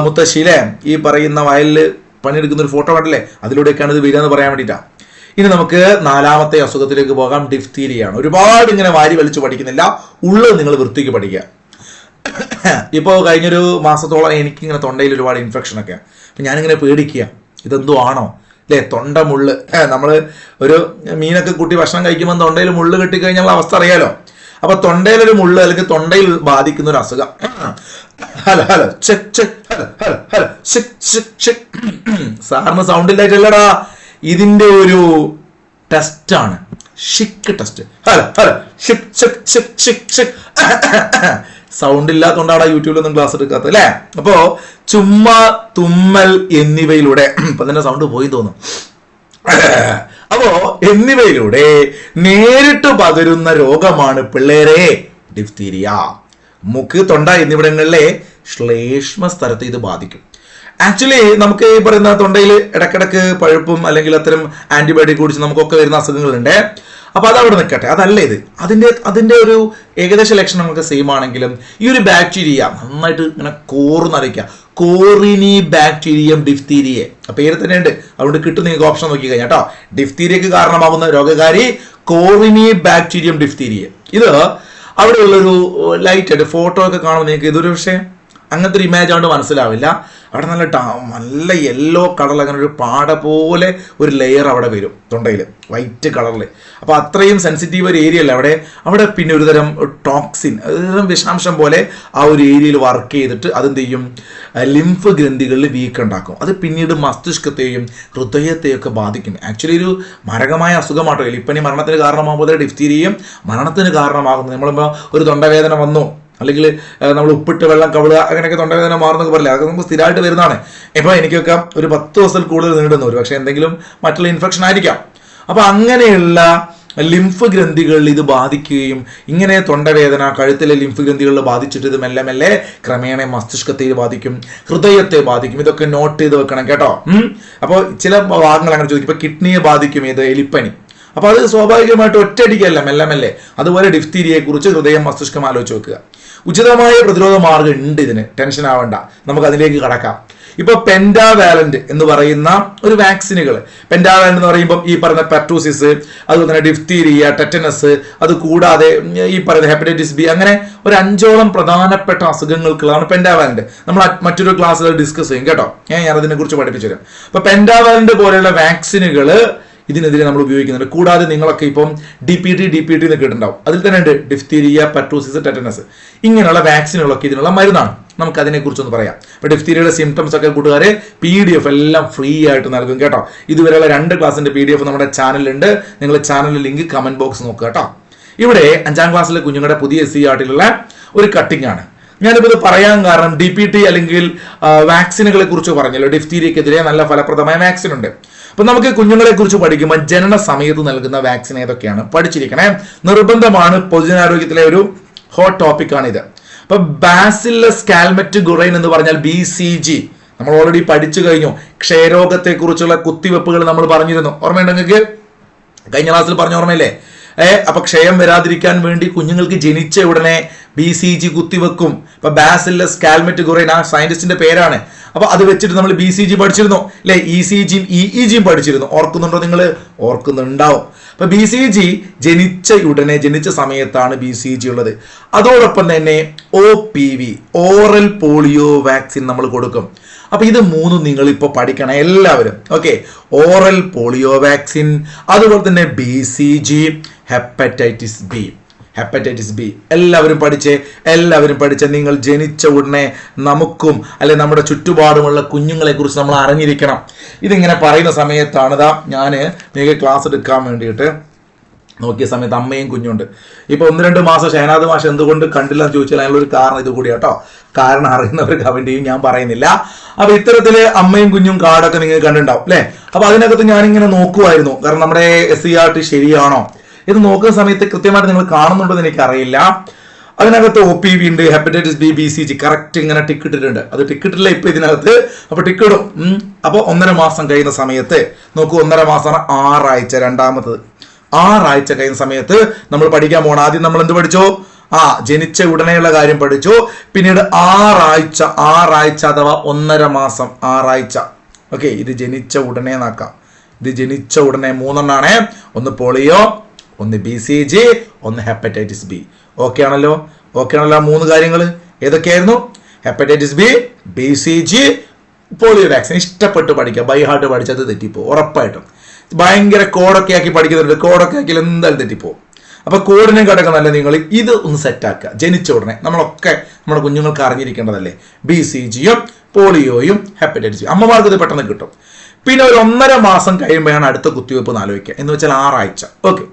മുത്തശ്ശിയിലെ ഈ പറയുന്ന വയലിൽ പണിയെടുക്കുന്ന ഒരു ഫോട്ടോ കണ്ടില്ലേ, അതിലൂടെയൊക്കെയാണ് ഇത് വരിക എന്ന് പറയാൻ വേണ്ടിയിട്ടാണ്. ഇനി നമുക്ക് 4ാമത്തെ അസുഖത്തിലേക്ക് പോകാം. ഡിഫ്തീരിയാണ്. ഒരുപാട് ഇങ്ങനെ വാരി വലിച്ചു പഠിക്കുന്നില്ല, ഉള്ളത് നിങ്ങൾ വൃത്തിക്ക് പഠിക്കുക. ഇപ്പോൾ കഴിഞ്ഞൊരു മാസത്തോളം എനിക്കിങ്ങനെ തൊണ്ടയിൽ ഒരുപാട് ഇൻഫെക്ഷനൊക്കെ, അപ്പം ഞാനിങ്ങനെ പേടിക്കുക, ഇതെന്തോ ആണോ അല്ലേ, തൊണ്ട മുള്ള്. നമ്മൾ ഒരു മീനൊക്കെ കൂട്ടി ഭക്ഷണം കഴിക്കുമ്പോൾ തൊണ്ടയിൽ മുള്ള് കെട്ടിക്കഴിഞ്ഞാൽ അവസ്ഥ അറിയാലോ. അപ്പൊ തൊണ്ടയിലൊരു മുള്ള്, അല്ലെങ്കിൽ തൊണ്ടയിൽ ബാധിക്കുന്ന ഒരു അസുഖം. Hello check check, hello check check check. സാറിന് സൗണ്ട് ഇല്ലായിട്ടല്ലടാ, ഇതിന്റെ ഒരു ടെസ്റ്റാണ്, ഷിക്ക് ടെസ്റ്റ്. ഹലോ ഷിക്ക് check check check check. Sound ഇല്ലാത്തതുകൊണ്ടാണ് യൂട്യൂബിലൊന്നും ക്ലാസ് എടുക്കാത്തത് അല്ലേ. അപ്പോ ചുമ്മാ, തുമ്മൽ എന്നിവയിലൂടെ, ഇപ്പൊ തന്നെ സൗണ്ട് പോയി തോന്നും. അപ്പോ എന്നിവയിലൂടെ നേരിട്ട് പകരുന്ന രോഗമാണ് പിള്ളേരെ ഡിഫ്തീരിയ. മൂക്ക്, തൊണ്ട എന്നിവിടങ്ങളിലെ ശ്ലേഷ്മ സ്ഥലത്ത് ഇത് ബാധിക്കും. ആക്ച്വലി നമുക്ക് ഈ പറയുന്ന തൊണ്ടയിൽ ഇടക്കിടക്ക് പഴുപ്പും അല്ലെങ്കിൽ അത്തരം ആന്റിബയോട്ടിക് കുടിച്ച് നമുക്കൊക്കെ വരുന്ന അസുഖങ്ങളുണ്ട്. അപ്പൊ അതവിടെ നിൽക്കട്ടെ, അതല്ല ഇത്. അതിന്റെ ഒരു ഏകദേശ ലക്ഷണങ്ങളൊക്കെ സെയിം ആണെങ്കിലും ഈ ഒരു ബാക്ടീരിയ നന്നായിട്ട് ഇങ്ങനെ കോർന്നറിയിക്കുക. കോറിനി ബാക്ടീരിയം ഡിഫ്തീരിയെ, പേര് തന്നെ ഉണ്ട്, അതുകൊണ്ട് കിട്ടും. നിങ്ങൾക്ക് ഓപ്ഷൻ നോക്കി കഴിഞ്ഞാൽ കേട്ടോ. ഡിഫ്തീരിയക്ക് കാരണമാകുന്ന രോഗകാരി കോറിനി ബാക്ടീരിയം ഡിഫ്തീരിയെ. ഇത് അവിടെയുള്ളൊരു ലൈറ്റ് ആയിട്ട് ഫോട്ടോ ഒക്കെ കാണുമ്പോൾ നിങ്ങൾക്ക് ഇതൊരു പക്ഷേ അങ്ങനത്തെ ഒരു ഇമേജ് ആണ്ട് മനസ്സിലാവില്ല. അവിടെ നല്ല യെല്ലോ കളറിൽ അങ്ങനെ ഒരു പാട പോലെ ഒരു ലെയർ അവിടെ വരും തൊണ്ടയിൽ, വൈറ്റ് കളറിൽ. അപ്പോൾ അത്രയും സെൻസിറ്റീവ് ഒരു ഏരിയ അല്ല അവിടെ പിന്നെ ഒരുതരം ടോക്സിൻ, ഒരുതരം വിഷാംശം പോലെ ആ ഒരു ഏരിയയിൽ വർക്ക് ചെയ്തിട്ട് അതെന്ത് ചെയ്യും, ലിംഫ് ഗ്രന്ഥികളിൽ വീക്ക് ഉണ്ടാക്കും. അത് പിന്നീട് മസ്തിഷ്കത്തെയും ഹൃദയത്തെയും ഒക്കെ ബാധിക്കും. ആക്ച്വലി ഒരു മാരകമായ അസുഖമാട്ടോ എലിപ്പനി. മരണത്തിന് കാരണമാകുമ്പോൾ ഡിഫ്തീരിയയും മരണത്തിന് കാരണമാകുന്നത്. നമ്മളിപ്പോൾ ഒരു തൊണ്ടവേദന വന്നു, അല്ലെങ്കിൽ നമ്മൾ ഉപ്പിട്ട് വെള്ളം കവിളുക, അങ്ങനെയൊക്കെ തൊണ്ടവേദന മാറുന്നൊക്കെ പറയില്ല, അതൊക്കെ നമുക്ക് സ്ഥിരമായിട്ട് വരുന്നതാണ്. ഇപ്പോൾ എനിക്കൊക്കെ ഒരു 10 ദിവസത്തിൽ കൂടുതൽ നീണ്ടുന്നു, ഒരു പക്ഷേ എന്തെങ്കിലും മറ്റുള്ള ഇൻഫെക്ഷൻ ആയിരിക്കാം. അപ്പൊ അങ്ങനെയുള്ള ലിംഫ് ഗ്രന്ഥികളിൽ ഇത് ബാധിക്കുകയും ഇങ്ങനെ തൊണ്ടവേദന കഴുത്തിലെ ലിംഫ് ഗ്രന്ഥികളിൽ ബാധിച്ചിട്ട് ഇത് മെല്ലെ മെല്ലെ ക്രമേണ മസ്തിഷ്കത്തെ ബാധിക്കും, ഹൃദയത്തെ ബാധിക്കും. ഇതൊക്കെ നോട്ട് ചെയ്ത് വെക്കണം കേട്ടോ. അപ്പോൾ ചില ഭാഗങ്ങൾ അങ്ങനെ ചോദിക്കും. ഇപ്പൊ കിഡ്നിയെ ബാധിക്കും ഇത് എലിപ്പനി. അപ്പൊ അത് സ്വാഭാവികമായിട്ട് ഒറ്റയടിക്കല്ല, മെല്ലെ മെല്ലെ. അതുപോലെ ഡിഫ്തീരിയയെ കുറിച്ച് ഹൃദയം മസ്തിഷ്കം ആലോചിച്ച് വെക്കുക. ഉചിതമായ പ്രതിരോധ മാർഗം ഉണ്ട് ഇതിന്, ടെൻഷൻ ആവണ്ട, നമുക്ക് അതിലേക്ക് കടക്കാം. ഇപ്പൊ പെന്റാവാലന്റ് എന്ന് പറയുന്ന ഒരു വാക്സിനുകൾ, പെന്റാവാലന്റ് എന്ന് പറയുമ്പോൾ ഈ പറയുന്ന പെർട്ടൂസിസ്, അതുപോലെ തന്നെ ഡിഫ്തീരിയ, ടെറ്റനസ്, അത് കൂടാതെ ഈ പറയുന്ന ഹെപ്പറ്റൈറ്റിസ് ബി, അങ്ങനെ ഒരു 5ഓളം പ്രധാനപ്പെട്ട അസുഖങ്ങൾക്കുള്ളതാണ് പെന്റാവാലന്റ്. നമ്മൾ മറ്റൊരു ക്ലാസ്സിൽ ഡിസ്കസ് ചെയ്യും കേട്ടോ. ഞാൻ അതിനെ കുറിച്ച് പഠിപ്പിച്ചു തരാം. അപ്പൊ പെന്റാവാലന്റ് പോലെയുള്ള വാക്സിനുകൾ ഇതിനെതിരെ നമ്മൾ ഉപയോഗിക്കുന്നുണ്ട്. കൂടാതെ നിങ്ങളൊക്കെ ഇപ്പം DPT എന്ന് കേട്ടിട്ടുണ്ടാവും. അതിൽ തന്നെ ഉണ്ട് ഡിഫ്തീരിയ, പെർട്ടൂസിസ്, ടെറ്റനസ്. ഇങ്ങനെയുള്ള വാക്സിനുകളൊക്കെ ഇതിനുള്ള മരുന്നാണ്. നമുക്ക് അതിനെക്കുറിച്ചൊന്ന് പറയാം. ഇപ്പൊ ഡിഫ്തീരിയയുടെ സിംറ്റംസ് ഒക്കെ കൂട്ടുകാരെ PDF എല്ലാം ഫ്രീ ആയിട്ട് നൽകും കേട്ടോ. ഇതുവരെയുള്ള 2 ക്ലാസ്സിന്റെ PDF നമ്മുടെ ചാനലിലുണ്ട്. നിങ്ങൾ ചാനലിൽ ലിങ്ക് കമന്റ് ബോക്സ് നോക്കുക കേട്ടോ. ഇവിടെ 5ാം ക്ലാസ്സിലെ കുഞ്ഞുങ്ങളുടെ പുതിയ SCERT-ലുള്ള ഒരു കട്ടിംഗ് ആണ്. ഞാനിപ്പോൾ ഇത് പറയാൻ കാരണം DPT അല്ലെങ്കിൽ വാക്സിനുകളെ കുറിച്ച് പറഞ്ഞല്ലോ. ഡിഫ്തീരിയക്കെതിരെ നല്ല ഫലപ്രദമായ വാക്സിൻ ഉണ്ട്. അപ്പൊ നമുക്ക് കുഞ്ഞുങ്ങളെ കുറിച്ച് പഠിക്കുമ്പോൾ ജനന സമയത്ത് നൽകുന്ന വാക്സിൻ ഏതൊക്കെയാണ് പഠിച്ചിരിക്കണേ, നിർബന്ധമാണ്. പൊതുജനാരോഗ്യത്തിലെ ഒരു ഹോട്ട് ടോപ്പിക് ആണ് ഇത്. അപ്പൊ ബാസില്ലസ് കാൽമെറ്റ് ഗുറൈൻ എന്ന് പറഞ്ഞാൽ BCG നമ്മൾ ഓൾറെഡി പഠിച്ചു കഴിഞ്ഞു. ക്ഷയരോഗത്തെ കുറിച്ചുള്ള കുത്തിവെപ്പുകൾ നമ്മൾ പറഞ്ഞിരുന്നു, ഓർമ്മയുണ്ടെങ്കിൽ കഴിഞ്ഞ ക്ലാസ്സിൽ പറഞ്ഞ ഓർമ്മയില്ലേ? അപ്പൊ ക്ഷയം വരാതിരിക്കാൻ വേണ്ടി കുഞ്ഞുങ്ങൾക്ക് ജനിച്ച ഉടനെ BCG കുത്തിവെക്കും. ഇപ്പൊ ബാസില്ലസ് കാൽമെറ്റ് ഗുറൈൻ ആ സയന്റിസ്റ്റിന്റെ പേരാണ്. അപ്പൊ അത് വെച്ചിട്ട് നമ്മൾ BCG പഠിച്ചിരുന്നു അല്ലെ, ECGയും EEGയും പഠിച്ചിരുന്നു. ഓർക്കുന്നുണ്ടോ? നിങ്ങൾ ഓർക്കുന്നുണ്ടാവും. അപ്പൊ BCG ജനിച്ച സമയത്താണ് BCG ഉള്ളത്. അതോടൊപ്പം തന്നെ OPV, ഓറൽ പോളിയോ വാക്സിൻ നമ്മൾ കൊടുക്കും. അപ്പൊ ഇത് 3 നിങ്ങൾ ഇപ്പൊ പഠിക്കണം എല്ലാവരും. ഓക്കെ, ഓറൽ പോളിയോ വാക്സിൻ, അതുപോലെ തന്നെ BCG, ഹെപ്പറ്റൈറ്റിസ് ബി എല്ലാവരും പഠിച്ച് നിങ്ങൾ ജനിച്ച ഉടനെ നമുക്കും അല്ലെ നമ്മുടെ ചുറ്റുപാടുമുള്ള കുഞ്ഞുങ്ങളെ കുറിച്ച് നമ്മൾ അറിഞ്ഞിരിക്കണം. ഇതിങ്ങനെ പറയുന്ന സമയത്താണ് ഞാൻ നിങ്ങൾക്ക് ക്ലാസ് എടുക്കാൻ വേണ്ടിയിട്ട് നോക്കിയ സമയത്ത് അമ്മയും കുഞ്ഞുണ്ട്. ഇപ്പൊ 1-2 മാസം ഷഹനാദ് മാഷ് എന്തുകൊണ്ട് കണ്ടില്ല എന്ന് ചോദിച്ചാൽ അതിനുള്ളൊരു കാരണം ഇത് കൂടി കേട്ടോ. കാരണം അറിയുന്നവർ കമന്റ് ചെയ്യും, ഞാൻ പറയുന്നില്ല. അപ്പൊ ഇത്തരത്തില് അമ്മയും കുഞ്ഞും കാർഡൊക്കെ നിങ്ങൾ കണ്ടിട്ടുണ്ടാവും അല്ലെ. അപ്പൊ അതിനകത്ത് ഞാനിങ്ങനെ നോക്കുമായിരുന്നു, കാരണം നമ്മുടെ SCERT ശരിയാണോ ഇത് നോക്കുന്ന സമയത്ത് കൃത്യമായിട്ട് നിങ്ങൾ കാണുന്നുണ്ടോ എന്ന് എനിക്കറിയില്ല. അതിനകത്ത് OPV ഉണ്ട്, ഹെപ്പറ്റൈറ്റിസ് ബി, BCG കറക്റ്റ് ഇങ്ങനെ ടിക്ക് ഇട്ടിട്ടുണ്ട്. അത് ടിക്ക് ഇട്ടില്ല ഇപ്പൊ ഇതിനകത്ത്. അപ്പൊ ടിക്ക് ഇടും. അപ്പൊ 1.5 മാസം കഴിയുന്ന സമയത്ത് നോക്കൂ, 1.5 മാസമാണ് 6 ആഴ്ച. രണ്ടാമത്തത് 6 ആഴ്ച കഴിയുന്ന സമയത്ത് നമ്മൾ പഠിക്കാൻ പോകണം. ആദ്യം നമ്മൾ എന്ത് പഠിച്ചോ? ജനിച്ച ഉടനെയുള്ള കാര്യം പഠിച്ചു. പിന്നീട് 6 ആഴ്ച അഥവാ 1.5 മാസം 6 ആഴ്ച. ഓക്കെ, ഇത് ജനിച്ച ഉടനെ നാക്കാം. ഇത് ജനിച്ച ഉടനെ 3 ഒന്ന് പോളിയോ, ഒന്ന് BCG, ഒന്ന് ഹെപ്പറ്റൈറ്റിസ് ബി. ഓക്കെ ആണല്ലോ? 3 കാര്യങ്ങൾ ഏതൊക്കെയായിരുന്നു? Hepatitis B, BCG, polio vaccine. ഇഷ്ടപ്പെട്ട് പഠിക്കുക, ബൈ ഹാർട്ട് പഠിച്ചത് തെറ്റിപ്പോവും ഉറപ്പായിട്ടും. ഭയങ്കര കോഡൊക്കെ ആക്കി പഠിക്കുന്നുണ്ട്, കോഡൊക്കെ ആക്കിയാൽ എന്തായാലും തെറ്റിപ്പോവും. അപ്പൊ കോഡിനെ കിടക്കുന്നല്ല, നിങ്ങൾ ഇത് ഒന്ന് സെറ്റാക്കുക. ജനിച്ച ഉടനെ നമ്മളൊക്കെ നമ്മുടെ കുഞ്ഞുങ്ങൾക്ക് അറിഞ്ഞിരിക്കേണ്ടതല്ലേ, BCGയും പോളിയോയും ഹെപ്പറ്റൈറ്റിസ് ബി. അമ്മമാർക്ക് ഇത് പെട്ടെന്ന് കിട്ടും. പിന്നെ ഒരു 1.5 മാസം കഴിയുമ്പോഴാണ് അടുത്ത കുത്തിവെപ്പ് എന്ന് ആലോചിക്കുക, എന്ന് വെച്ചാൽ 6 ആഴ്ച. ഓക്കെ,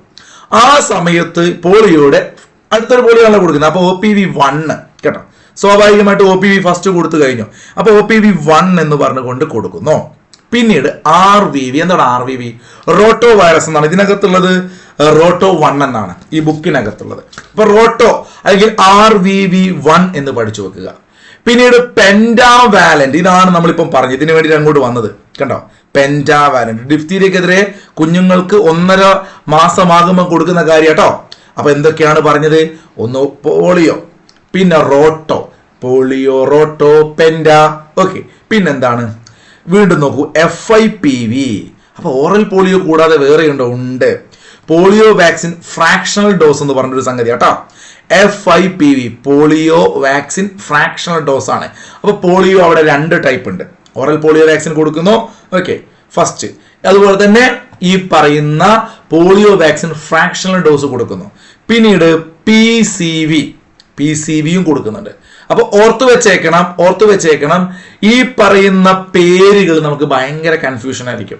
ആ സമയത്ത് പോളിയോയുടെ അടുത്തൊരു പോളിയോ ആണ് കൊടുക്കുന്നത്. അപ്പൊ OPV 1 കേട്ടോ. സ്വാഭാവികമായിട്ട് OPV ഫസ്റ്റ് കൊടുത്തു കഴിഞ്ഞു. അപ്പൊ OPV 1 എന്ന് പറഞ്ഞുകൊണ്ട് കൊടുക്കുന്നു. പിന്നീട് RVV. എന്താണ് RVV? റോട്ടോ വൈറസ് എന്നാണ് ഇതിനകത്തുള്ളത്. റോട്ടോ 1 എന്നാണ് ഈ ബുക്കിനകത്തുള്ളത്. അപ്പൊ റോട്ടോ അല്ലെങ്കിൽ RVV 1 എന്ന് പഠിച്ചു വെക്കുക. പിന്നീട് പെന്റാവാലന്റ്, ഇതാണ് നമ്മളിപ്പം പറഞ്ഞത്. ഇതിനു വേണ്ടി അങ്ങോട്ട് വന്നത് കണ്ടോ, പെന്റാവാലന്റ്. ഡിഫ്തീരിയക്കെതിരെ കുഞ്ഞുങ്ങൾക്ക് 1.5 മാസമാകുമ്പോൾ കൊടുക്കുന്ന കാര്യം കേട്ടോ. അപ്പൊ എന്തൊക്കെയാണ് പറഞ്ഞത്? ഒന്ന് പോളിയോ, പിന്നെ റോട്ടോ, പോളിയോ, റോട്ടോ, പെന്റാ. ഓക്കെ, പിന്നെന്താണ്? വീണ്ടും നോക്കൂ, FIPV. അപ്പൊ ഓറൽ പോളിയോ കൂടാതെ വേറെ ഉണ്ടോ? ഉണ്ട്. പോളിയോ വാക്സിൻ ഫ്രാക്ഷണൽ ഡോസ് എന്ന് പറഞ്ഞൊരു സംഗതി കേട്ടോ. FIPV, polio vaccine fractional dose ആണ്. അപ്പൊ പോളിയോ അവിടെ 2 ടൈപ്പ് ഉണ്ട്. ഓറൽ പോളിയോ വാക്സിൻ കൊടുക്കുന്നു, ഓക്കെ, ഫസ്റ്റ്. അതുപോലെ തന്നെ ഈ പറയുന്ന പോളിയോ വാക്സിൻ ഫ്രാക്ഷണൽ ഡോസ് കൊടുക്കുന്നു. പിന്നീട് PCVയും കൊടുക്കുന്നുണ്ട്. അപ്പൊ ഓർത്തു വെച്ചേക്കണം ഈ പറയുന്ന പേരുകൾ നമുക്ക് ഭയങ്കര കൺഫ്യൂഷൻ ആയിരിക്കും.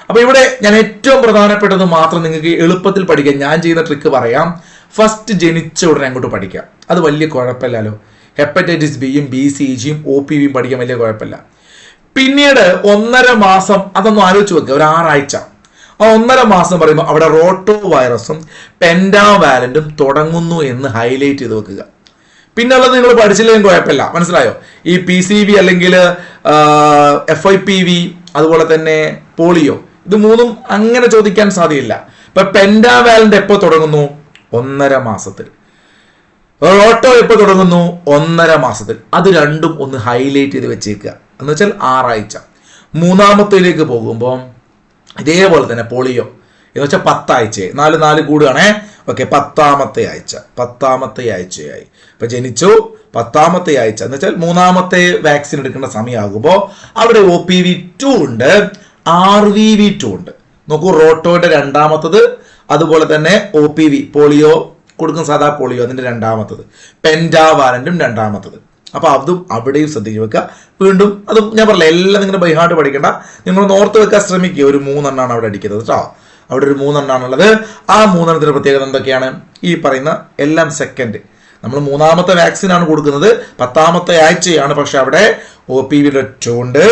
അപ്പൊ ഇവിടെ ഞാൻ ഏറ്റവും പ്രധാനപ്പെട്ടത് മാത്രം നിങ്ങൾക്ക് എളുപ്പത്തിൽ പഠിക്കാം. ഞാൻ ചെയ്യുന്ന ട്രിക്ക് പറയാം. ഫസ്റ്റ് ജനിച്ച ഉടനെ അങ്ങോട്ട് പഠിക്കാം, അത് വലിയ കുഴപ്പമില്ലല്ലോ. ഹെപ്പറ്റൈറ്റിസ് ബിയും BCGയും OPVയും പഠിക്കാൻ വലിയ കുഴപ്പമില്ല. പിന്നീട് 1.5 മാസം അതൊന്നും ആലോചിച്ച് വെക്കുക, ഒരു 6 ആഴ്ച. ആ 1.5 മാസം പറയുമ്പോൾ അവിടെ റോട്ടോ വൈറസും പെൻഡാവാലന്റും തുടങ്ങുന്നു എന്ന് ഹൈലൈറ്റ് ചെയ്ത് വെക്കുക. പിന്നുള്ളത് നിങ്ങൾ പഠിച്ചില്ലെങ്കിൽ കുഴപ്പമില്ല, മനസ്സിലായോ? ഈ PCV അല്ലെങ്കിൽ FIPV അതുപോലെ തന്നെ പോളിയോ, ഇത് മൂന്നും അങ്ങനെ ചോദിക്കാൻ സാധ്യതയില്ല. ഇപ്പൊ പെൻഡാവാലന്റ് എപ്പോ തുടങ്ങുന്നു? 1.5 മാസത്തിൽ. റോട്ടോ എപ്പോ തുടങ്ങുന്നു? 1.5 മാസത്തിൽ. അത് രണ്ടും ഒന്ന് ഹൈലൈറ്റ് ചെയ്ത് വെച്ചേക്കുക. എന്ന് വെച്ചാൽ 6 ആഴ്ച. മൂന്നാമത്തേലേക്ക് പോകുമ്പോൾ ഇതേപോലെ തന്നെ പോളിയോ എന്ന് വെച്ചാൽ 10 ആഴ്ചയായി. 4 കൂടുകയാണേ. ഓക്കെ, 10ാമത്തെ ആഴ്ചയായി. ഇപ്പൊ ജനിച്ചു 10ാമത്തെ ആഴ്ച എന്ന് വെച്ചാൽ 3ാമത്തെ വാക്സിൻ എടുക്കേണ്ട സമയമാകുമ്പോൾ അവിടെ OPV2 ഉണ്ട്, RVV2 ഉണ്ട്. നോക്കൂ, റോട്ടോയുടെ 2ാമത്തത്, അതുപോലെ തന്നെ OPV പോളിയോ കൊടുക്കുന്ന സാധാ പോളിയോ അതിന്റെ 2ാമത്തത്, പെൻഡാവാലന്റും 2ാമത്തത്. അപ്പൊ അതും അവിടെയും ശ്രദ്ധിച്ചു വെക്കുക. വീണ്ടും അതും ഞാൻ പറഞ്ഞില്ല, എല്ലാം നിങ്ങൾ ബൈഹാർട്ട് പഠിക്കേണ്ട, നിങ്ങൾ ഓർത്ത് വെക്കാൻ ശ്രമിക്കുക. ഒരു 3 എണ്ണമാണ് അവിടെ അടിക്കുന്നത് കേട്ടോ. അവിടെ ഒരു 3 എണ്ണാണുള്ളത്. ആ 3 എണ്ണത്തിന്റെ പ്രത്യേകത എന്തൊക്കെയാണ്? ഈ പറയുന്ന എല്ലാം സെക്കൻഡ്. നമ്മൾ 3ാമത്തെ വാക്സിൻ ആണ് കൊടുക്കുന്നത്, 10ാമത്തെ ആഴ്ചയാണ്. പക്ഷെ അവിടെ OPV-യുടെ 2 ഉണ്ട്,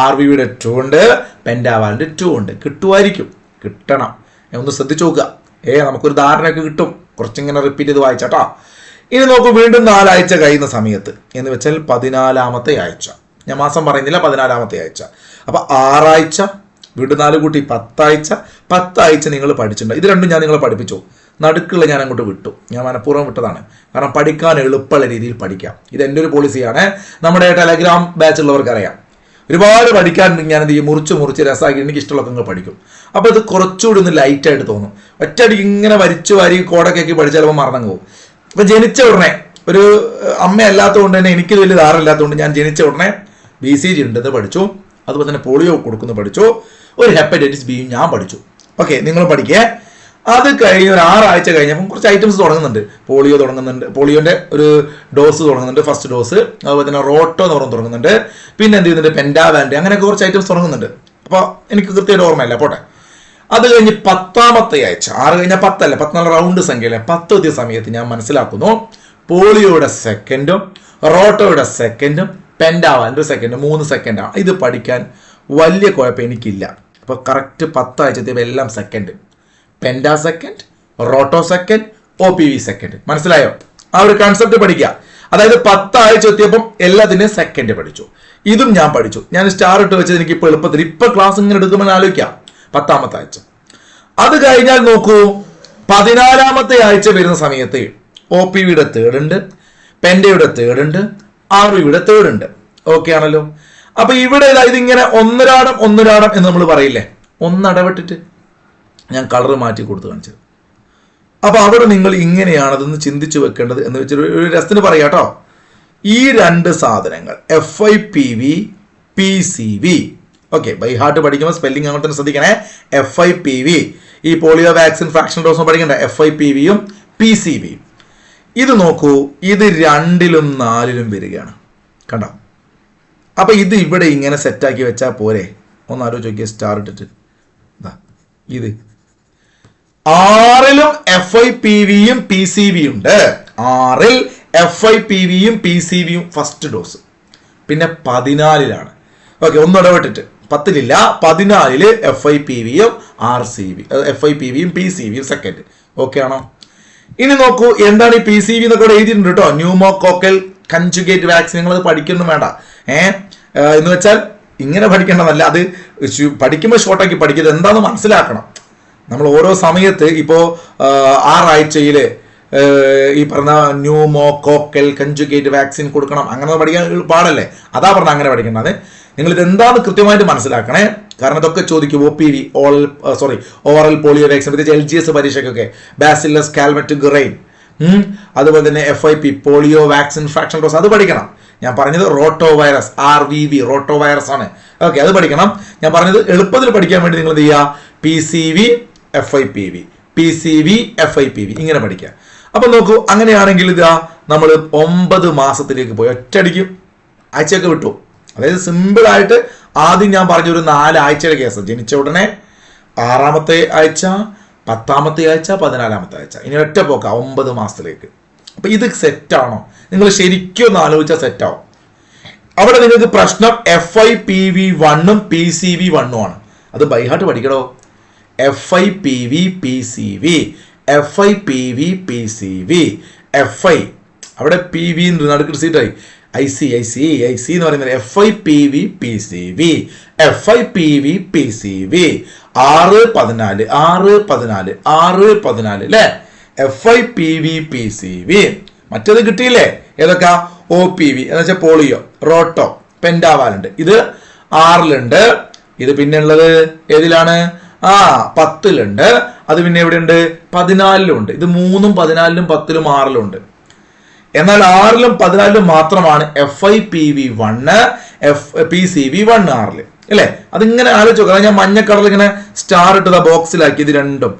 RVV-യുടെ 2 ഉണ്ട്, പെൻഡാവാലന്റ് 2 ഉണ്ട്. കിട്ടണം. ഒന്ന് ശ്രദ്ധിച്ചു നോക്കുക. നമുക്കൊരു ധാരണയൊക്കെ കിട്ടും. കുറച്ചിങ്ങനെ റിപ്പീറ്റ് ചെയ്ത് വായിച്ചാട്ടോ. ഇനി നോക്കൂ, വീണ്ടും 4 ആഴ്ച കഴിയുന്ന സമയത്ത് എന്ന് വെച്ചാൽ 14ാമത്തെ ആഴ്ച. ഞാൻ മാസം പറയുന്നില്ല, 14ാമത്തെ ആഴ്ച. അപ്പൊ 6 ആഴ്ച, വീണ്ടും 4 കൂട്ടി 10 ആഴ്ച. 10 ആഴ്ച നിങ്ങൾ പഠിച്ചിട്ടുണ്ട്. ഇത് രണ്ടും ഞാൻ നിങ്ങളെ പഠിപ്പിച്ചു. നടുക്കുള്ള ഞാൻ അങ്ങോട്ട് വിട്ടു. ഞാൻ മനഃപൂർവ്വം വിട്ടതാണ്. കാരണം പഠിക്കാൻ എളുപ്പമുള്ള രീതിയിൽ പഠിക്കാം. ഇത് എൻ്റെ ഒരു പോളിസിയാണ്. നമ്മുടെ ടെലഗ്രാം ബാച്ച് ഉള്ളവർക്ക് അറിയാം. ഒരുപാട് പഠിക്കാൻ ഞാൻ എന്ത് ചെയ്യും, മുറിച്ച് രസമാക്കി എനിക്ക് ഇഷ്ടമുള്ളതൊക്കെ നിങ്ങൾ പഠിക്കും. അപ്പോൾ ഇത് കുറച്ചുകൂടി ഒന്ന് ലൈറ്റായിട്ട് തോന്നും. ഒറ്റയടിക്ക് ഇങ്ങനെ വരിച്ചു വാരി കോടൊക്കെ പഠിച്ചാൽ ചിലപ്പോൾ മറന്നു പോകും. ഇപ്പൊ ജനിച്ച ഉടനെ, ഒരു അമ്മ അല്ലാത്തതുകൊണ്ട് തന്നെ എനിക്ക് വലിയ ധാരണയില്ലാത്തതുകൊണ്ട് ഞാൻ ജനിച്ച ഉടനെ BCG ഉണ്ടെന്ന് പഠിച്ചു. അതുപോലെ തന്നെ പോളിയോ കൊടുക്കുന്നു പഠിച്ചു. ഒരു ഹെപ്പറ്റൈറ്റിസ് ബിയും ഞാൻ പഠിച്ചു. ഓക്കെ, നിങ്ങൾ പഠിക്കേ. അത് കഴിഞ്ഞ് ഒരു 6 ആഴ്ച കഴിഞ്ഞപ്പോൾ കുറച്ച് ഐറ്റംസ് തുടങ്ങുന്നുണ്ട്. പോളിയോ തുടങ്ങുന്നുണ്ട്, പോളിയോന്റെ ഒരു ഡോസ് തുടങ്ങുന്നുണ്ട്, ഫസ്റ്റ് ഡോസ്. അതുപോലെ തന്നെ റോട്ടോ എന്ന് പറഞ്ഞ് തുടങ്ങുന്നുണ്ട്. പിന്നെ എന്ത് ചെയ്യുന്നുണ്ട്, പെൻഡാവാലന്റ്, അങ്ങനെയൊക്കെ കുറച്ച് ഐറ്റംസ് തുടങ്ങുന്നുണ്ട്. അപ്പോൾ എനിക്ക് കൃത്യമായിട്ട് ഓർമ്മയില്ല, പോട്ടെ. അത് കഴിഞ്ഞ് 10ാമത്തെ ആഴ്ച, 6 കഴിഞ്ഞാൽ 10 അല്ല, 14 റൗണ്ട് സംഖ്യയിലെ 10 എത്തിയ സമയത്ത് ഞാൻ മനസ്സിലാക്കുന്നു പോളിയോയുടെ സെക്കൻഡും റോട്ടോയുടെ സെക്കൻഡും പെൻഡാവാലന്റ് സെക്കൻഡും 3 സെക്കൻഡാണ്. ഇത് പഠിക്കാൻ വലിയ കുഴപ്പം എനിക്കില്ല. അപ്പോൾ കറക്റ്റ് 10 ആഴ്ചത്തെ എല്ലാം second. Penta second, rota second, OPV second. മനസ്സിലായോ? ആ ഒരു കൺസെപ്റ്റ് പഠിക്കുക. അതായത് 10 ആഴ്ച എത്തിയപ്പം എല്ലാത്തിൻ്റെയും സെക്കൻഡ് പഠിച്ചു. ഇതും ഞാൻ പഠിച്ചു. ഞാൻ സ്റ്റാർ ഇട്ട് വെച്ചത് എനിക്ക് ഇപ്പോൾ എളുപ്പത്തിൽ ഇപ്പൊ ക്ലാസ് ഇങ്ങനെ എടുക്കുമ്പോൾ ആലോചിക്കാം. 10ാമത്തെ ആഴ്ച. അത് കഴിഞ്ഞാൽ നോക്കൂ, 14ാമത്തെ ആഴ്ച വരുന്ന സമയത്ത് OPV-യുടെ 3rd ഉണ്ട്, പെൻഡയുടെ 3rd ഉണ്ട്, RVV-യുടെ 3rd ഉണ്ട്. ഓക്കെ ആണല്ലോ? അപ്പൊ ഇവിടെ ഇതിങ്ങനെ ഒന്നരാടം എന്ന് നമ്മൾ പറയില്ലേ, ഒന്നടവിട്ടിട്ട് ഞാൻ കളർ മാറ്റി കൊടുത്ത് കാണിച്ചത്. അപ്പൊ അവിടെ നിങ്ങൾ ഇങ്ങനെയാണ് അതൊന്ന് ചിന്തിച്ചു വെക്കേണ്ടത് എന്ന് വെച്ചിട്ട് ഒരു രസത്തിന് പറയാം കേട്ടോ. ഈ 2 സാധനങ്ങൾ FIPV, PCV. Okay, by heart പഠിക്കുമ്പോൾ സ്പെല്ലിംഗ് അങ്ങോട്ട് തന്നെ ശ്രദ്ധിക്കണേ. FIPV, ഈ പോളിയോ വാക്സിൻ ഫ്രാക്ഷൻ ഡോസും പഠിക്കണ്ട. FIPV-യും PCV-യും. ഇത് നോക്കൂ, ഇത് 2ലും 4ലും വരികയാണ്. കണ്ടോ? അപ്പൊ ഇത് ഇവിടെ ഇങ്ങനെ സെറ്റാക്കി വെച്ചാൽ പോരെ? ഒന്ന് ആലോചിച്ച് നോക്കിയ, സ്റ്റാർ ഇട്ടിട്ട്. ഇത് 6ലും FIPV-യും PCV-യും ഉണ്ട്. 6ൽ FIPV-യും PCV-യും ഫസ്റ്റ് ഡോസ്. പിന്നെ 14ലാണ്. ഓക്കെ, ഒന്നിടവിട്ടിട്ട് 10ലില്ല, 14ല് FIPV-യും FIPV-യും PCV-യും സെക്കൻഡ്. ഓക്കെ ആണോ? ഇനി നോക്കൂ, എന്താണ് ഈ PCV എന്നൊക്കെ ഇവിടെ എഴുതിയിട്ടുണ്ട് കേട്ടോ. Pneumococcal conjugate vaccine. നിങ്ങൾ അത് പഠിക്കൊന്നും വേണ്ട. എന്ന് വെച്ചാൽ ഇങ്ങനെ പഠിക്കേണ്ടതല്ല, അത് പഠിക്കുമ്പോൾ ഷോർട്ടാക്കി പഠിക്കുന്നത് എന്താണെന്ന് മനസ്സിലാക്കണം. നമ്മൾ ഓരോ സമയത്ത് ഇപ്പോൾ 6 ആഴ്ചയിൽ ഈ പറഞ്ഞ ന്യൂമോകോക്കൽ കൺജുഗേറ്റ് വാക്സിൻ കൊടുക്കണം, അങ്ങനെ പഠിക്കാൻ പാടല്ലേ? അതാ പറഞ്ഞ അങ്ങനെ പഠിക്കേണ്ടത്. നിങ്ങൾ ഇത് എന്താണെന്ന് കൃത്യമായിട്ട് മനസ്സിലാക്കണേ. കാരണം ഇതൊക്കെ ചോദിക്കും. OPV, ഓറൽ പോളിയോ വാക്സിൻ, പ്രത്യേകിച്ച് LGS പരീക്ഷയ്ക്കൊക്കെ ബാസില്ലസ് കാൽമറ്റ് ഗ്രൈൻ, അതുപോലെ തന്നെ FIP polio vaccine fraction dose, അത് പഠിക്കണം. ഞാൻ പറഞ്ഞത് റോട്ടോ വൈറസ്, RVV റോട്ടോ വൈറസ് ആണ്. ഓക്കെ, അത് പഠിക്കണം. ഞാൻ പറഞ്ഞത് എളുപ്പത്തിൽ പഠിക്കാൻ വേണ്ടി നിങ്ങൾ എന്ത് ചെയ്യുക, PCV, FIPV, PCV, FIPV ഇങ്ങനെ പഠിക്കുക. അപ്പൊ നോക്കൂ, അങ്ങനെയാണെങ്കിൽ ഇതാ നമ്മൾ 9 മാസത്തിലേക്ക് പോയി. ഒറ്റയടിക്കും ആഴ്ചയൊക്കെ വിട്ടു. അതായത് സിമ്പിൾ ആയിട്ട് ആദ്യം ഞാൻ പറഞ്ഞൊരു 4 ആഴ്ചയുടെ കേസ്. ജനിച്ച ഉടനെ 6ാമത്തെ ആഴ്ച, 10ാമത്തെ ആഴ്ച, 14ാമത്തെ ആഴ്ച, ഇനി ഒറ്റ പോക്ക 9 മാസത്തിലേക്ക്. അപ്പൊ ഇത് സെറ്റാണോ? നിങ്ങൾ ശരിക്കും ഒന്ന് ആലോചിച്ചാൽ സെറ്റാവും. അവിടെ നിങ്ങൾക്ക് പ്രശ്നം FIPV1-ഉം PCV1-ഉം ആണ്. അത് ബൈഹാർട്ട് പഠിക്കണോ. FIPV PCV, FIPV PCV, FI അവിടെ PV നടുക്ക് സീറ്റായി IC എന്ന് പറയുന്നത് FIPV PCV, FIPV PCV 6-14 അല്ലേ? FIPV PCV. മറ്റേത് കിട്ടിയില്ലേ? ഏതൊക്കെ? OPV എന്ന് വെച്ചാൽ പോളിയോ, റോട്ടോ, പെൻഡാവാലുണ്ട്. ഇത് 6-ലുണ്ട്. ഇത് പിന്നെ ഉള്ളത് ഏതിലാണ്? 10-ലുണ്ട്. അത് പിന്നെ എവിടെയുണ്ട്? 14-ലും ഉണ്ട്. ഇത് 3-ഉം 14-ലും 10-ലും 6-ലും ഉണ്ട്. എന്നാൽ 6-ലും 14-ലും മാത്രമാണ് FIPV1 PCV1 6-ല് അല്ലേ? അതിങ്ങനെ ആലോചിച്ച് നോക്കാം. ഞാൻ മഞ്ഞ കളർ ഇങ്ങനെ സ്റ്റാർ ഇട്ടത് ബോക്സിലാക്കി ഇത് രണ്ടും.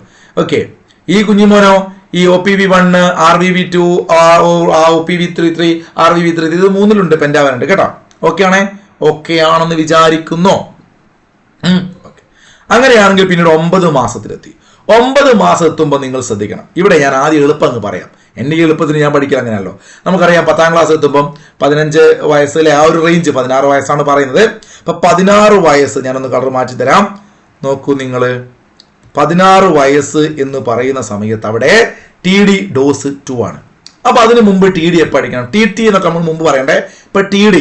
ഓക്കെ, ഈ കുഞ്ഞിമോനോ ഈ OPV1, RVV2, OPV33, RVV33 ഇത് 3-ലുണ്ട്, പെൻഡാവാനുണ്ട് കേട്ടോ. ഓക്കെ ആണെന്ന് വിചാരിക്കുന്നു. അങ്ങനെയാണെങ്കിൽ പിന്നീട് 9 മാസത്തിലെത്തി. 9 മാസം എത്തുമ്പോൾ നിങ്ങൾ ശ്രദ്ധിക്കണം. ഇവിടെ ഞാൻ ആദ്യം എളുപ്പം അങ്ങ് പറയാം. എൻ്റെ ഈ എളുപ്പത്തിന് ഞാൻ പഠിക്കാൻ അങ്ങനെയല്ലോ. നമുക്കറിയാം 10ാം ക്ലാസ് എത്തുമ്പം 15 വയസ്സിലെ ആ ഒരു റേഞ്ച് 16 വയസ്സാണ് പറയുന്നത്. അപ്പൊ 16 വയസ്സ് ഞാനൊന്ന് കളർ മാറ്റി തരാം. നോക്കൂ നിങ്ങൾ, 16 വയസ്സ് എന്ന് പറയുന്ന സമയത്ത് അവിടെ TD ഡോസ് 2 ആണ്. അപ്പൊ അതിന് മുമ്പ് TD എപ്പോൾ പഠിക്കണം? TT എന്നൊക്കെ നമ്മൾ മുമ്പ് പറയണ്ടേ. ഇപ്പൊ TD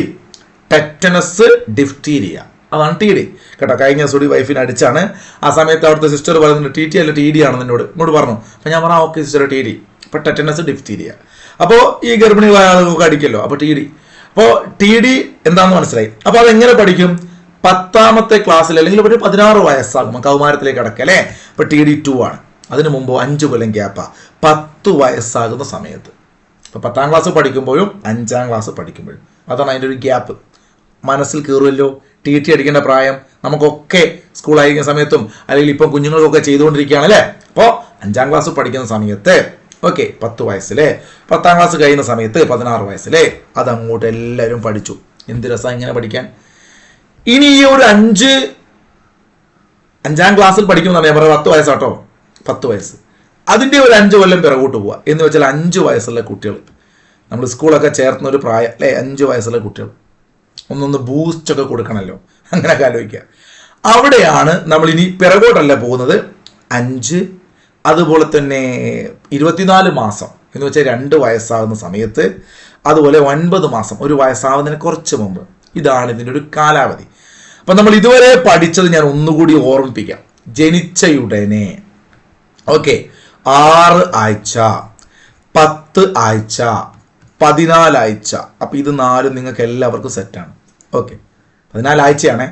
ടെറ്റനസ് ഡിഫ്തീരിയ, അതാണ് TD കേട്ടോ. കഴിഞ്ഞ ദിവസം വൈഫിനെ അടിച്ചാണ്. ആ സമയത്ത് അവിടുത്തെ സിസ്റ്റർ പറയുന്നുണ്ട് TT അല്ല TD ആണെന്ന് എന്നോട് പറഞ്ഞു. അപ്പൊ ഞാൻ പറഞ്ഞു ഓക്കെ സിസ്റ്റർ TD. അപ്പൊ ടെറ്റനസ് ഡിഫ്തീരിയ. അപ്പോ ഈ ഗർഭിണി ആളുകൾക്ക് അടിക്കല്ലോ. അപ്പൊ TD. അപ്പോ TD എന്താണെന്ന് മനസ്സിലായി. അപ്പൊ അതെങ്ങനെ പഠിക്കും? 10ാമത്തെ ക്ലാസ്സിൽ അല്ലെങ്കിൽ ഒരു 16 വയസ്സാകും കൗമാരത്തിലേക്ക് അടക്കുക അല്ലേ? അപ്പൊ TD 2 ആണ്. അതിനു മുമ്പ് 5 കൊല്ലം ഗ്യാപ്പാ 10 വയസ്സാകുന്ന സമയത്ത്. അപ്പൊ 10ാം ക്ലാസ് പഠിക്കുമ്പോഴും 5ാം ക്ലാസ് പഠിക്കുമ്പോഴും അതാണ് അതിൻ്റെ ഒരു ഗ്യാപ്പ്. മനസ്സിൽ കയറുമല്ലോ. TT അടിക്കേണ്ട പ്രായം നമുക്കൊക്കെ സ്കൂൾ ആയിരിക്കുന്ന സമയത്തും അല്ലെങ്കിൽ ഇപ്പം കുഞ്ഞുങ്ങൾക്കൊക്കെ ചെയ്തുകൊണ്ടിരിക്കുകയാണ് അല്ലേ? അപ്പോൾ 5ാം ക്ലാസ് പഠിക്കുന്ന സമയത്ത് 10 വയസ്സിലെ, 10ാം ക്ലാസ് കഴിയുന്ന സമയത്ത് 16 വയസ്സിലെ, അതങ്ങോട്ട് എല്ലാവരും പഠിച്ചു. എന്ത് രസം ഇങ്ങനെ പഠിക്കാൻ. ഇനി ഈ ഒരു 5ാം ക്ലാസ്സിൽ പഠിക്കുമെന്നാണ് ഞാൻ പറയുന്നത്. 10 വയസ്സാട്ടോ, 10 വയസ്സ്. അതിൻ്റെ ഒരു 5 കൊല്ലം പിറകോട്ട് പോവുക എന്ന് വെച്ചാൽ 5 വയസ്സുള്ള കുട്ടികൾ, നമ്മൾ സ്കൂളൊക്കെ ചേർത്തുന്ന ഒരു പ്രായം അല്ലേ? 5 വയസ്സുള്ള കുട്ടികൾ ഒന്നൊന്ന് ബൂസ്റ്റൊക്കെ കൊടുക്കണമല്ലോ. അങ്ങനെയൊക്കെ ആലോചിക്കുക. അവിടെയാണ് നമ്മൾ ഇനി പിറകോട്ടല്ല പോകുന്നത്. 5, അതുപോലെ തന്നെ 24 മാസം എന്ന് വെച്ചാൽ 2 വയസ്സാകുന്ന സമയത്ത്, അതുപോലെ 9 മാസം 1 വയസ്സാവുന്നതിന് കുറച്ച് മുമ്പ്. ഇതാണ് ഇതിൻ്റെ ഒരു കാലാവധി. അപ്പം നമ്മൾ ഇതുവരെ പഠിച്ചത് ഞാൻ ഒന്നുകൂടി ഓർമ്മിപ്പിക്കാം. ജനിച്ചയുടനെ 6 ആഴ്ച, 10 ആഴ്ച, 14 ആഴ്ച. അപ്പം ഇത് 4 നിങ്ങൾക്ക് എല്ലാവർക്കും സെറ്റാണ്. 14 ആഴ്ചയാണേ.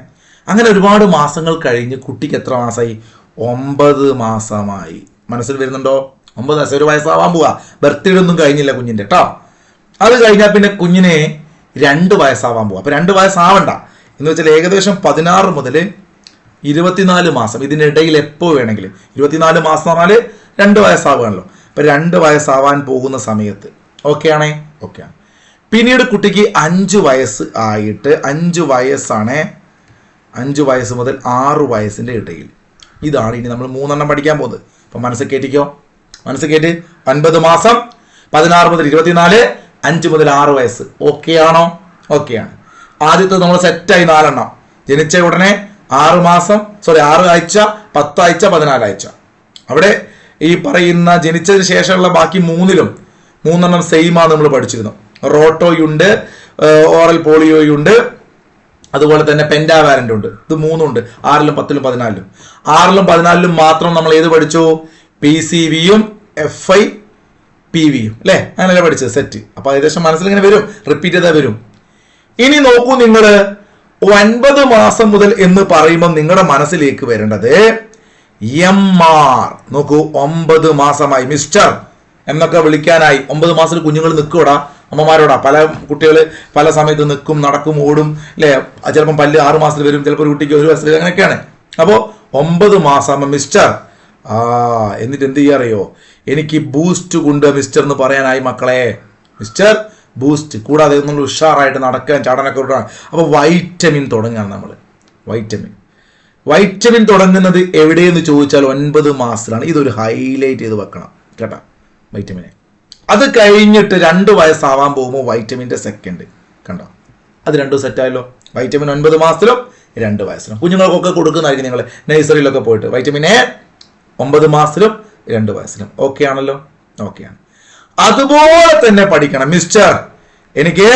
അങ്ങനെ ഒരുപാട് മാസങ്ങൾ കഴിഞ്ഞ് കുട്ടിക്ക് എത്ര മാസമായി? 9 മാസമായി. മനസ്സിൽ വരുന്നുണ്ടോ? 9 വയസ്സ്, 1 വയസ്സാവാൻ പോവാ. ബർത്ത്ഡേ ഒന്നും കഴിഞ്ഞില്ല കുഞ്ഞിൻ്റെ കേട്ടോ. അത് കഴിഞ്ഞാൽ പിന്നെ കുഞ്ഞിനെ 2 വയസ്സാവാൻ പോവാ. അപ്പൊ 2 വയസ്സാവണ്ട എന്ന് വെച്ചാൽ ഏകദേശം 16 മുതൽ 24 മാസം ഇതിനിടയിൽ എപ്പോൾ വേണമെങ്കിലും. 24 മാസം എന്ന് പറഞ്ഞാൽ 2 വയസ്സാവുകയാണല്ലോ. അപ്പൊ 2 വയസ്സാവാൻ പോകുന്ന സമയത്ത് ഓക്കെ ആണ്. പിന്നീട് കുട്ടിക്ക് 5 വയസ്സ് ആയിട്ട്, 5 വയസ്സാണ്, 5 വയസ്സ് മുതൽ 6 വയസ്സിന്റെ ഇടയിൽ. ഇതാണ് ഇനി നമ്മൾ 3 എണ്ണം പഠിക്കാൻ പോകുന്നത്. അപ്പൊ മനസ്സിൽ കേട്ടിക്കോ, മനസ്സിൽ കേട്ട്. 9 മാസം, 16 മുതൽ 24, 5 മുതൽ 6 വയസ്സ്. ഓക്കെ ആണോ? ഓക്കെയാണ്. ആദ്യത്തെ നമ്മൾ സെറ്റായി 4 എണ്ണം. ജനിച്ച ഉടനെ 6 മാസം, 6 ആഴ്ച, 10 ആഴ്ച, 14 ആഴ്ച. അവിടെ ഈ പറയുന്ന ജനിച്ചതിന് ശേഷമുള്ള ബാക്കി 3-ലും 3 എണ്ണം സെയിമാണ് നമ്മൾ പഠിച്ചിരുന്നു. റോട്ടോയുണ്ട്, ഓറൽ പോളിയോയുണ്ട്, അതുപോലെ തന്നെ പെൻഡാവാലന്റ് ഉണ്ട്. ഇത് 3 ഉണ്ട് 6-ലും 10-ലും 14-ലും. 6-ലും 14-ലും മാത്രം നമ്മൾ ഏത് പഠിച്ചു? PCVയും FIPVയും അല്ലേ? അങ്ങനെയല്ലേ പഠിച്ചത് സെറ്റ്. അപ്പൊ ഏകദേശം മനസ്സിൽ ഇങ്ങനെ വരും, റിപ്പീറ്റ് ചെയ്താൽ വരും. ഇനി നോക്കൂ നിങ്ങൾ, 9 മാസം മുതൽ എന്ന് പറയുമ്പോൾ നിങ്ങളുടെ മനസ്സിലേക്ക് വരേണ്ടത് MR. നോക്കൂ, 9 മാസമായി മിസ്റ്റർ എന്നൊക്കെ വിളിക്കാനായി. 9 മാസത്തിൽ കുഞ്ഞുങ്ങൾ നിൽക്കൂടാ അമ്മമാരോടാ. പല കുട്ടികൾ പല സമയത്ത് നിൽക്കും, നടക്കും, ഓടും അല്ലേ? ചിലപ്പം പല്ല് 6 മാസത്തിൽ വരും, ചിലപ്പോൾ ഒരു കുട്ടിക്ക് 1 വയസ്സിൽ, അങ്ങനെയൊക്കെയാണ്. അപ്പോൾ 9 മാസം മിസ്റ്റർ. എന്നിട്ട് എന്ത് ചെയ്യാറിയോ? എനിക്ക് ബൂസ്റ്റ് കൊണ്ട് മിസ്റ്റർ എന്ന് പറയാനായി മക്കളെ. Mister boost. കൂടാതെ നമ്മൾ ഉഷാറായിട്ട് നടക്കാൻ, ചാടാനൊക്കെ വിടണം. അപ്പോൾ വൈറ്റമിൻ തുടങ്ങുകയാണ് നമ്മൾ. വൈറ്റമിൻ തുടങ്ങുന്നത് എവിടെയെന്ന് ചോദിച്ചാൽ 9 മാസത്തിലാണ്. ഇതൊരു ഹൈലൈറ്റ് ചെയ്ത് വെക്കണം കേട്ടോ, വൈറ്റമിനെ. അത് കഴിഞ്ഞിട്ട് 2 വയസ്സാവാൻ പോകുമ്പോൾ വൈറ്റമിൻ്റെ സെക്കൻഡ് കണ്ടോ. അത് 2 സെറ്റായല്ലോ. വൈറ്റമിൻ 9 മാസത്തിലും 2 വയസ്സിലും കുഞ്ഞുങ്ങൾക്കൊക്കെ കൊടുക്കുന്നതായിരിക്കും നിങ്ങൾ നഴ്സറിയിലൊക്കെ പോയിട്ട്. വൈറ്റമിൻ A 9 മാസത്തിലും 2 വയസ്സിലും. ഓക്കെ ആണല്ലോ? ഓക്കെയാണ്. അതുപോലെ തന്നെ പഠിക്കണം. മിസ്റ്റർ, എനിക്ക്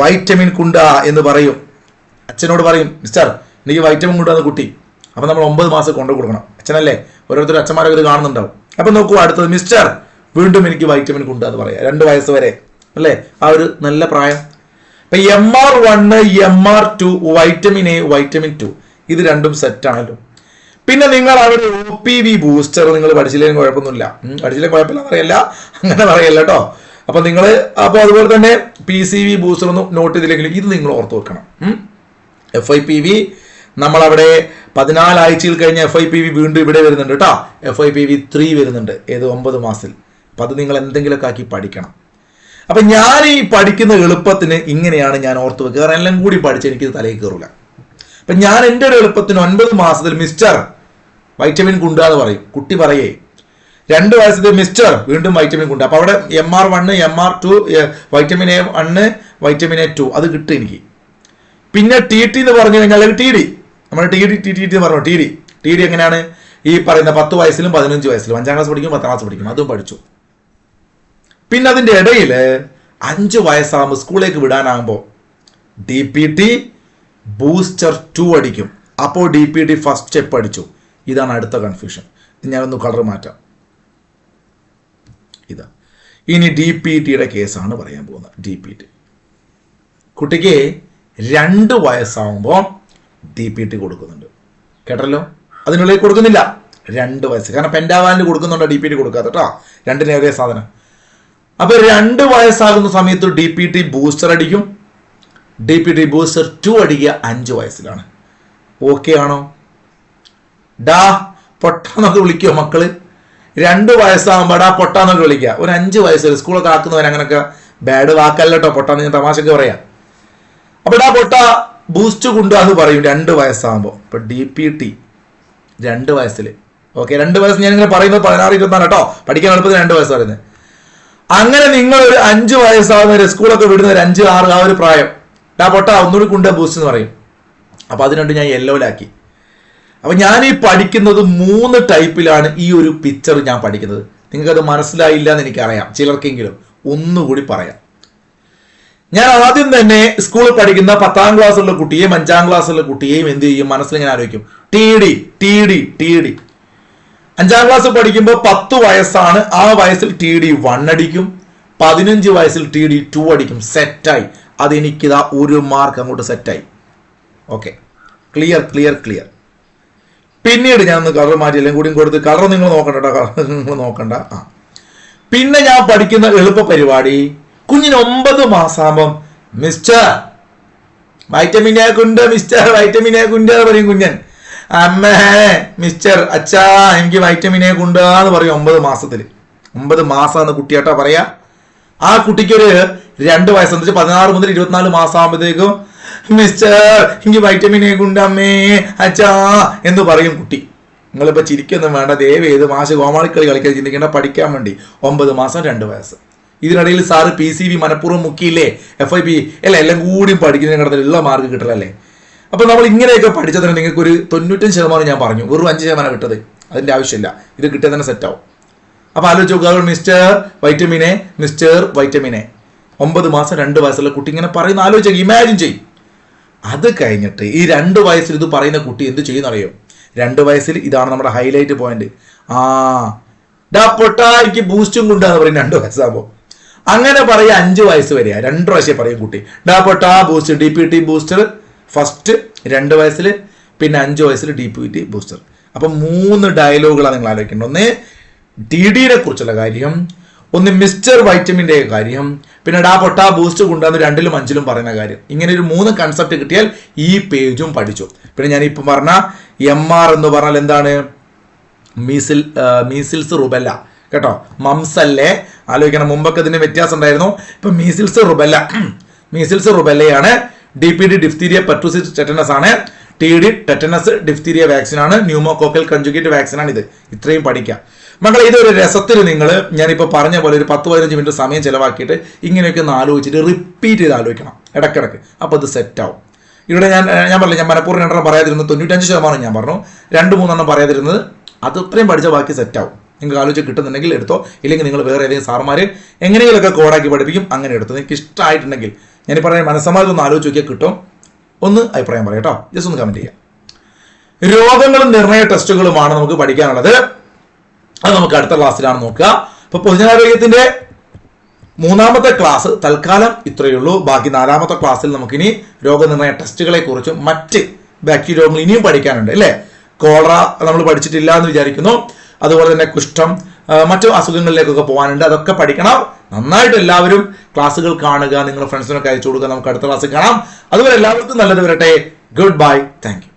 വൈറ്റമിൻ കുണ്ട എന്ന് പറയും. അച്ഛനോട് പറയും, മിസ്റ്റർ എനിക്ക് വൈറ്റമിൻ കുണ്ടെന്ന് കുട്ടി. അപ്പൊ നമ്മൾ 9 മാസം കൊണ്ടു കൊടുക്കണം. അച്ഛനല്ലേ? ഓരോരുത്തരും അച്ഛന്മാരൊക്കെ ഇത് കാണുന്നുണ്ടാവും. അപ്പൊ നോക്കൂ, അടുത്തത് മിസ്റ്റർ, വീണ്ടും എനിക്ക് വൈറ്റമിൻ കുണ്ട എന്ന് പറയാം. 2 വയസ്സ് വരെ അല്ലേ? ആ ഒരു നല്ല പ്രായം. ഇപ്പൊ MR1 MR2 vitamin A vitamin 2 ഇത് രണ്ടും സെറ്റ് ആണല്ലോ. പിന്നെ നിങ്ങൾ അവിടെ OPV ബൂസ്റ്റർ നിങ്ങൾ പഠിച്ചില്ലെങ്കിൽ കുഴപ്പമൊന്നുമില്ല. പഠിച്ചില്ലെങ്കിൽ കുഴപ്പമില്ല പറയല്ല, അങ്ങനെ പറയല്ല കേട്ടോ. അപ്പൊ നിങ്ങൾ അതുപോലെ തന്നെ PCV ബൂസ്റ്റർ ഒന്നും നോട്ട് ചെയ്തില്ലെങ്കിലും ഇത് നിങ്ങൾ ഓർത്ത് വെക്കണം. FIPV നമ്മളവിടെ 14 ആഴ്ചയിൽ കഴിഞ്ഞ FIPV വീണ്ടും ഇവിടെ വരുന്നുണ്ട് കേട്ടോ. FIPV 3 വരുന്നുണ്ട്. ഏത് 9 മാസത്തിൽ. അപ്പൊ അത് നിങ്ങൾ എന്തെങ്കിലുമൊക്കെ ആക്കി പഠിക്കണം. അപ്പൊ ഞാൻ ഈ പഠിക്കുന്ന എളുപ്പത്തിന് ഇങ്ങനെയാണ് ഞാൻ ഓർത്ത് വെക്കുക. കാരണം എല്ലാം കൂടി പഠിച്ച് എനിക്കിത് തലയിൽ കയറില്ല. അപ്പൊ ഞാൻ എൻ്റെ ഒരു എളുപ്പത്തിന് 9 മാസത്തിൽ മിസ്റ്റർ വൈറ്റമിൻ കുണ്ട എന്ന് പറയും. കുട്ടി പറയേ 2 വയസ്സിൽ മിസ്റ്റർ വീണ്ടും വൈറ്റമിൻ കുണ്ട. അപ്പൊ അവിടെ MR1 MR2 vitamin A1 vitamin A2 അത് കിട്ടും എനിക്ക്. പിന്നെ TT എന്ന് പറഞ്ഞു കഴിഞ്ഞാൽ TD നമ്മൾ TT പറഞ്ഞു. TD എങ്ങനെയാണ്? ഈ പറയുന്ന 10 വയസ്സിലും 15 വയസ്സിലും 5ാം ക്ലാസ് പഠിക്കും 10ാം ക്ലാസ് പഠിക്കും അതും പഠിച്ചു. പിന്നെ അതിന്റെ ഇടയിൽ 5 വയസ്സാകുമ്പോൾ സ്കൂളിലേക്ക് വിടാനാകുമ്പോൾ DPT ബൂസ്റ്റർ 2 അടിക്കും. അപ്പോൾ DPT ഫസ്റ്റ് സ്റ്റെപ്പ് അടിച്ചു. ഇതാണ് അടുത്ത കൺഫ്യൂഷൻ. ഞാനൊന്ന് കളർ മാറ്റാം. ഇതാ ഇനി DPTയുടെ കേസാണ് പറയാൻ പോകുന്നത്. DPT കുട്ടിക്ക് 2 വയസ്സാവുമ്പോൾ DPT കൊടുക്കുന്നുണ്ട്. കേട്ടല്ലോ? അതിനുള്ളിൽ കൊടുക്കുന്നില്ല 2 വയസ്സ്. കാരണം പെൻഡാവാലിന് കൊടുക്കുന്നുണ്ടോ DPT കൊടുക്കാത്ത കേട്ടോ. 2ന് ഒരേ സാധനം. അപ്പൊ 2 വയസ്സാകുന്ന സമയത്ത് DPT ബൂസ്റ്റർ അടിക്കും. DPT ബൂസ്റ്റർ 2 അടിക്കുക 5 വയസ്സിലാണ്. ഓക്കെ ആണോ? ഡാ പൊട്ടാന്നൊക്കെ വിളിക്കുമോ മക്കള്? 2 വയസ്സാകുമ്പോൾ ഡാ പൊട്ടാന്നൊക്കെ വിളിക്കുക. ഒരു 5 വയസ്സ് സ്കൂളൊക്കെ ആക്കുന്നവൻ അങ്ങനെയൊക്കെ ബാഡ് വാക്കല്ല കേട്ടോ. പൊട്ടാന്ന് ഞാൻ തമാശക്ക് പറയാം. അപ്പൊ ഡാ പൊട്ട ബൂസ്റ്റ് കൊണ്ടുവന്ന് പറയും 2 വയസ്സാകുമ്പോൾ. ഇപ്പൊ DPT 2 വയസ്സിൽ. ഓക്കെ, 2 വയസ്സ് ഞാൻ ഇങ്ങനെ പറയുന്നത് 16 24 കേട്ടോ. പഠിക്കാൻ എളുപ്പത്തിൽ 2 വയസ്സ് പറയുന്നത്. അങ്ങനെ നിങ്ങൾ ഒരു 5 വയസ്സാകുന്നവരെ സ്കൂളൊക്കെ വിടുന്നവർ 5 6 ആ ഒരു പ്രായം ഡാ പൊട്ട ഒന്നുകൂടി കൊണ്ട് ബൂസ്റ്റ് എന്ന് പറയും. അപ്പൊ അതിനുണ്ട് ഞാൻ യെല്ലോയിലാക്കി. അപ്പൊ ഞാൻ ഈ പഠിക്കുന്നത് 3 ടൈപ്പിലാണ്. ഈ ഒരു പിക്ചർ ഞാൻ പഠിക്കുന്നത്. നിങ്ങൾക്കത് മനസ്സിലായില്ല എന്ന് എനിക്കറിയാം. ചിലർക്കെങ്കിലും ഒന്നുകൂടി പറയാം. ഞാൻ ആദ്യം തന്നെ സ്കൂളിൽ പഠിക്കുന്ന 10ാം ക്ലാസ്സുള്ള കുട്ടിയെയും 5ാം ക്ലാസ്സുള്ള കുട്ടിയെയും എന്ത് ചെയ്യും? മനസ്സിൽ ഞാൻ ആലോചിക്കും TD. 5ാം ക്ലാസ് പഠിക്കുമ്പോൾ 10 വയസ്സാണ്. ആ വയസ്സിൽ TD 1 അടിക്കും. 15 വയസ്സിൽ TD 2 അടിക്കും. സെറ്റായി. അതെനിക്കിതാ 1 മാർക്ക് അങ്ങോട്ട് സെറ്റായി. Okay, clear. പിന്നീട് ഞാൻ ഒന്ന് കളർ മാറ്റി എല്ലാം കൂടി കൊടുത്ത് കളർ നിങ്ങൾ നോക്കണ്ട കേട്ടോ. കളർ നിങ്ങൾ നോക്കണ്ട. പിന്നെ ഞാൻ പഠിക്കുന്ന എളുപ്പ പരിപാടി കുഞ്ഞിന് 9 മാസമാകുമ്പം മിസ്റ്റർ വൈറ്റമിൻ എ കുണ്ട്, മിസ്റ്റർ വൈറ്റമിൻ എ കുണ്ട് പറയും കുഞ്ഞൻ. അമ്മേ മിസ്റ്റർ അച്ഛാ എനിക്ക് വൈറ്റമിൻ എ കുണ്ടാന്ന് പറയും 9 മാസത്തിൽ. 9 മാസമാണ് കുട്ടിയാട്ടാ പറയാ. ആ കുട്ടിക്കൊരു 2 വയസ്സ് എന്ന് വെച്ചാൽ 16 മുതൽ 24 മാസം ആകുമ്പോഴത്തേക്കും മിസ്റ്റർ എനിക്ക് വൈറ്റമിൻ എ കൊണ്ട് അമ്മേ അച്ഛാ എന്ന് പറയും കുട്ടി. നിങ്ങളിപ്പോ ചിരിക്കൊന്നും വേണ്ട. ദയവേത് മാഷ് കോമാളിക്കളി കളിക്കാൻ ചിന്തിക്കേണ്ട. പഠിക്കാൻ വേണ്ടി 9 മാസം 2 വയസ്സ്. ഇതിനിടയിൽ സാറ് PCV മനഃപൂർവ്വം മുക്കിയില്ലേ? FIP അല്ല, എല്ലാം കൂടി പഠിക്കുന്നതിന് കിടന്നില്ല മാർക്ക് കിട്ടലല്ലേ? അപ്പൊ നമ്മൾ ഇങ്ങനെയൊക്കെ പഠിച്ചതിന് നിങ്ങൾക്ക് ഒരു 95% ഞാൻ പറഞ്ഞു. വെറും 5% കിട്ടത്. അതിന്റെ ആവശ്യമില്ല. ഇത് കിട്ടിയാൽ തന്നെ സെറ്റ് ആവും. അപ്പൊ ആലോചിച്ച് നോക്കുക. Mister vitamin A, mister vitamin A. 9 മാസം 2 വയസ്സുള്ള കുട്ടി ഇങ്ങനെ പറയുന്ന ആലോചിച്ച് ഇമാജിൻ ചെയ്യും. അത് കഴിഞ്ഞിട്ട് ഈ 2 വയസ്സിൽ ഇത് പറയുന്ന കുട്ടി എന്ത് ചെയ്യുന്നറിയോ? 2 വയസ്സിൽ ഇതാണ് നമ്മുടെ ഹൈലൈറ്റ് പോയിന്റ്. ഡാ പൊട്ടാ എനിക്ക് ബൂസ്റ്റും കൊണ്ടാന്ന് പറയും 2 വയസ്സാകുമ്പോൾ. അങ്ങനെ പറയാ 5 വയസ്സ് വരെയാ. 2 പ്രാവശ്യം പറയും കുട്ടി ഡാ പൊട്ടാ ബൂസ്റ്റ്. DPT ബൂസ്റ്റർ ഫസ്റ്റ് 2 വയസ്സിൽ, പിന്നെ 5 വയസ്സിൽ DPT ബൂസ്റ്റർ. അപ്പൊ 3 ഡയലോഗുകളാണ് നിങ്ങൾ ആലോചിക്കേണ്ടത്. ഒന്ന് TDയെ കുറിച്ചുള്ള കാര്യം, ഒന്ന് മിസ്റ്റർ വൈറ്റമിൻ്റെ കാര്യം, പിന്നെ ഡാ പൊട്ടാ ബൂസ്റ്റ് കൊണ്ടുവന്ന് 2ലും 5ലും പറയുന്ന കാര്യം. ഇങ്ങനെ ഒരു 3 കൺസെപ്റ്റ് കിട്ടിയാൽ ഈ പേജും പഠിച്ചു. പിന്നെ ഞാൻ ഇപ്പം പറഞ്ഞ MR എന്ന് പറഞ്ഞാൽ എന്താണ്? മീസിൽസ് റുബെല്ല കേട്ടോ. മംസ് അല്ലേ? ആലോചിക്കണം. മുമ്പൊക്കെ ഇതിന് വ്യത്യാസം ഉണ്ടായിരുന്നു. ഇപ്പൊ മീസിൽസ് റുബെല്ലയാണ്. DPT ഡിഫ്തീരിയ പെർട്ടുസിസ് ടെറ്റനസ് ആണ്. TD ടെറ്റനസ് ഡിഫ്തീരിയ വാക്സിൻ ആണ്. ന്യൂമോകോക്കൽ കൺജുഗേറ്റ് വാക്സിൻ ആണ്. ഇത് ഇത്രയും പഠിക്കാം മക്കളെ. ഇതൊരു രസത്തിൽ നിങ്ങൾ ഞാനിപ്പോൾ പറഞ്ഞ പോലെ ഒരു 10-15 മിനിറ്റ് സമയം ചിലവാക്കിയിട്ട് ഇങ്ങനെയൊക്കെ ഒന്ന് ആലോചിച്ചിട്ട് റിപ്പീറ്റ് ചെയ്ത് ആലോചിക്കണം ഇടയ്ക്കിടയ്ക്ക്. അപ്പോൾ അത് സെറ്റാവും. ഇവിടെ ഞാൻ പറഞ്ഞില്ല, ഞാൻ മനഃപൂർവ്വം 2 പറയാതിരുന്നത് 95% ഞാൻ പറഞ്ഞു. 2-3 പറയാതിരുന്നത് അത് അത്രയും പഠിച്ചാൽ ബാക്കി സെറ്റാവും. നിങ്ങൾക്ക് ആലോചിച്ച് കിട്ടുന്നുണ്ടെങ്കിൽ എടുത്തോ, ഇല്ലെങ്കിൽ നിങ്ങൾ വേറെ ഏതെങ്കിലും സാറുമാർ എങ്ങനെയെങ്കിലുമൊക്കെ കോഡാക്കി പഠിപ്പിക്കും, അങ്ങനെ എടുത്തോ. നിങ്ങൾക്ക് ഇഷ്ടമായിട്ടുണ്ടെങ്കിൽ ഞാൻ പറഞ്ഞ മനസ്സമാരി ഒന്ന് ആലോചിച്ച് നോക്കിയാൽ കിട്ടും. ഒന്ന് അഭിപ്രായം പറയാം കേട്ടോ, ജസ്റ്റ് ഒന്ന് കമന്റ് ചെയ്യാം. രോഗങ്ങളും നിർണയ ടെസ്റ്റുകളുമാണ് നമുക്ക് പഠിക്കാനുള്ളത്. അത് നമുക്ക് അടുത്ത ക്ലാസ്സിലാണ് നോക്കുക. അപ്പൊ പൊതുജനാരോഗ്യത്തിന്റെ 3ാമത്തെ ക്ലാസ് തൽക്കാലം ഇത്രയേ ഉള്ളൂ. ബാക്കി 4ാമത്തെ ക്ലാസ്സിൽ നമുക്കിനി രോഗനിർണയ ടെസ്റ്റുകളെ കുറിച്ചും മറ്റ് ബാക്ടീരിയ രോഗങ്ങൾ ഇനിയും പഠിക്കാനുണ്ട് അല്ലേ. കോളറ നമ്മൾ പഠിച്ചിട്ടില്ല എന്ന് വിചാരിക്കുന്നു. അതുപോലെ തന്നെ കുഷ്ഠം, മറ്റു അസുഖങ്ങളിലേക്കൊക്കെ പോകാനുണ്ട്. അതൊക്കെ പഠിക്കണം. നന്നായിട്ട് എല്ലാവരും ക്ലാസ്സുകൾ കാണുക, നിങ്ങളുടെ ഫ്രണ്ട്സിനൊക്കെ അയച്ചു കൊടുക്കുക. നമുക്ക് അടുത്ത ക്ലാസ്സിൽ കാണാം. അതുപോലെ എല്ലാവർക്കും നല്ലത് വരട്ടെ. Good bye, thank you.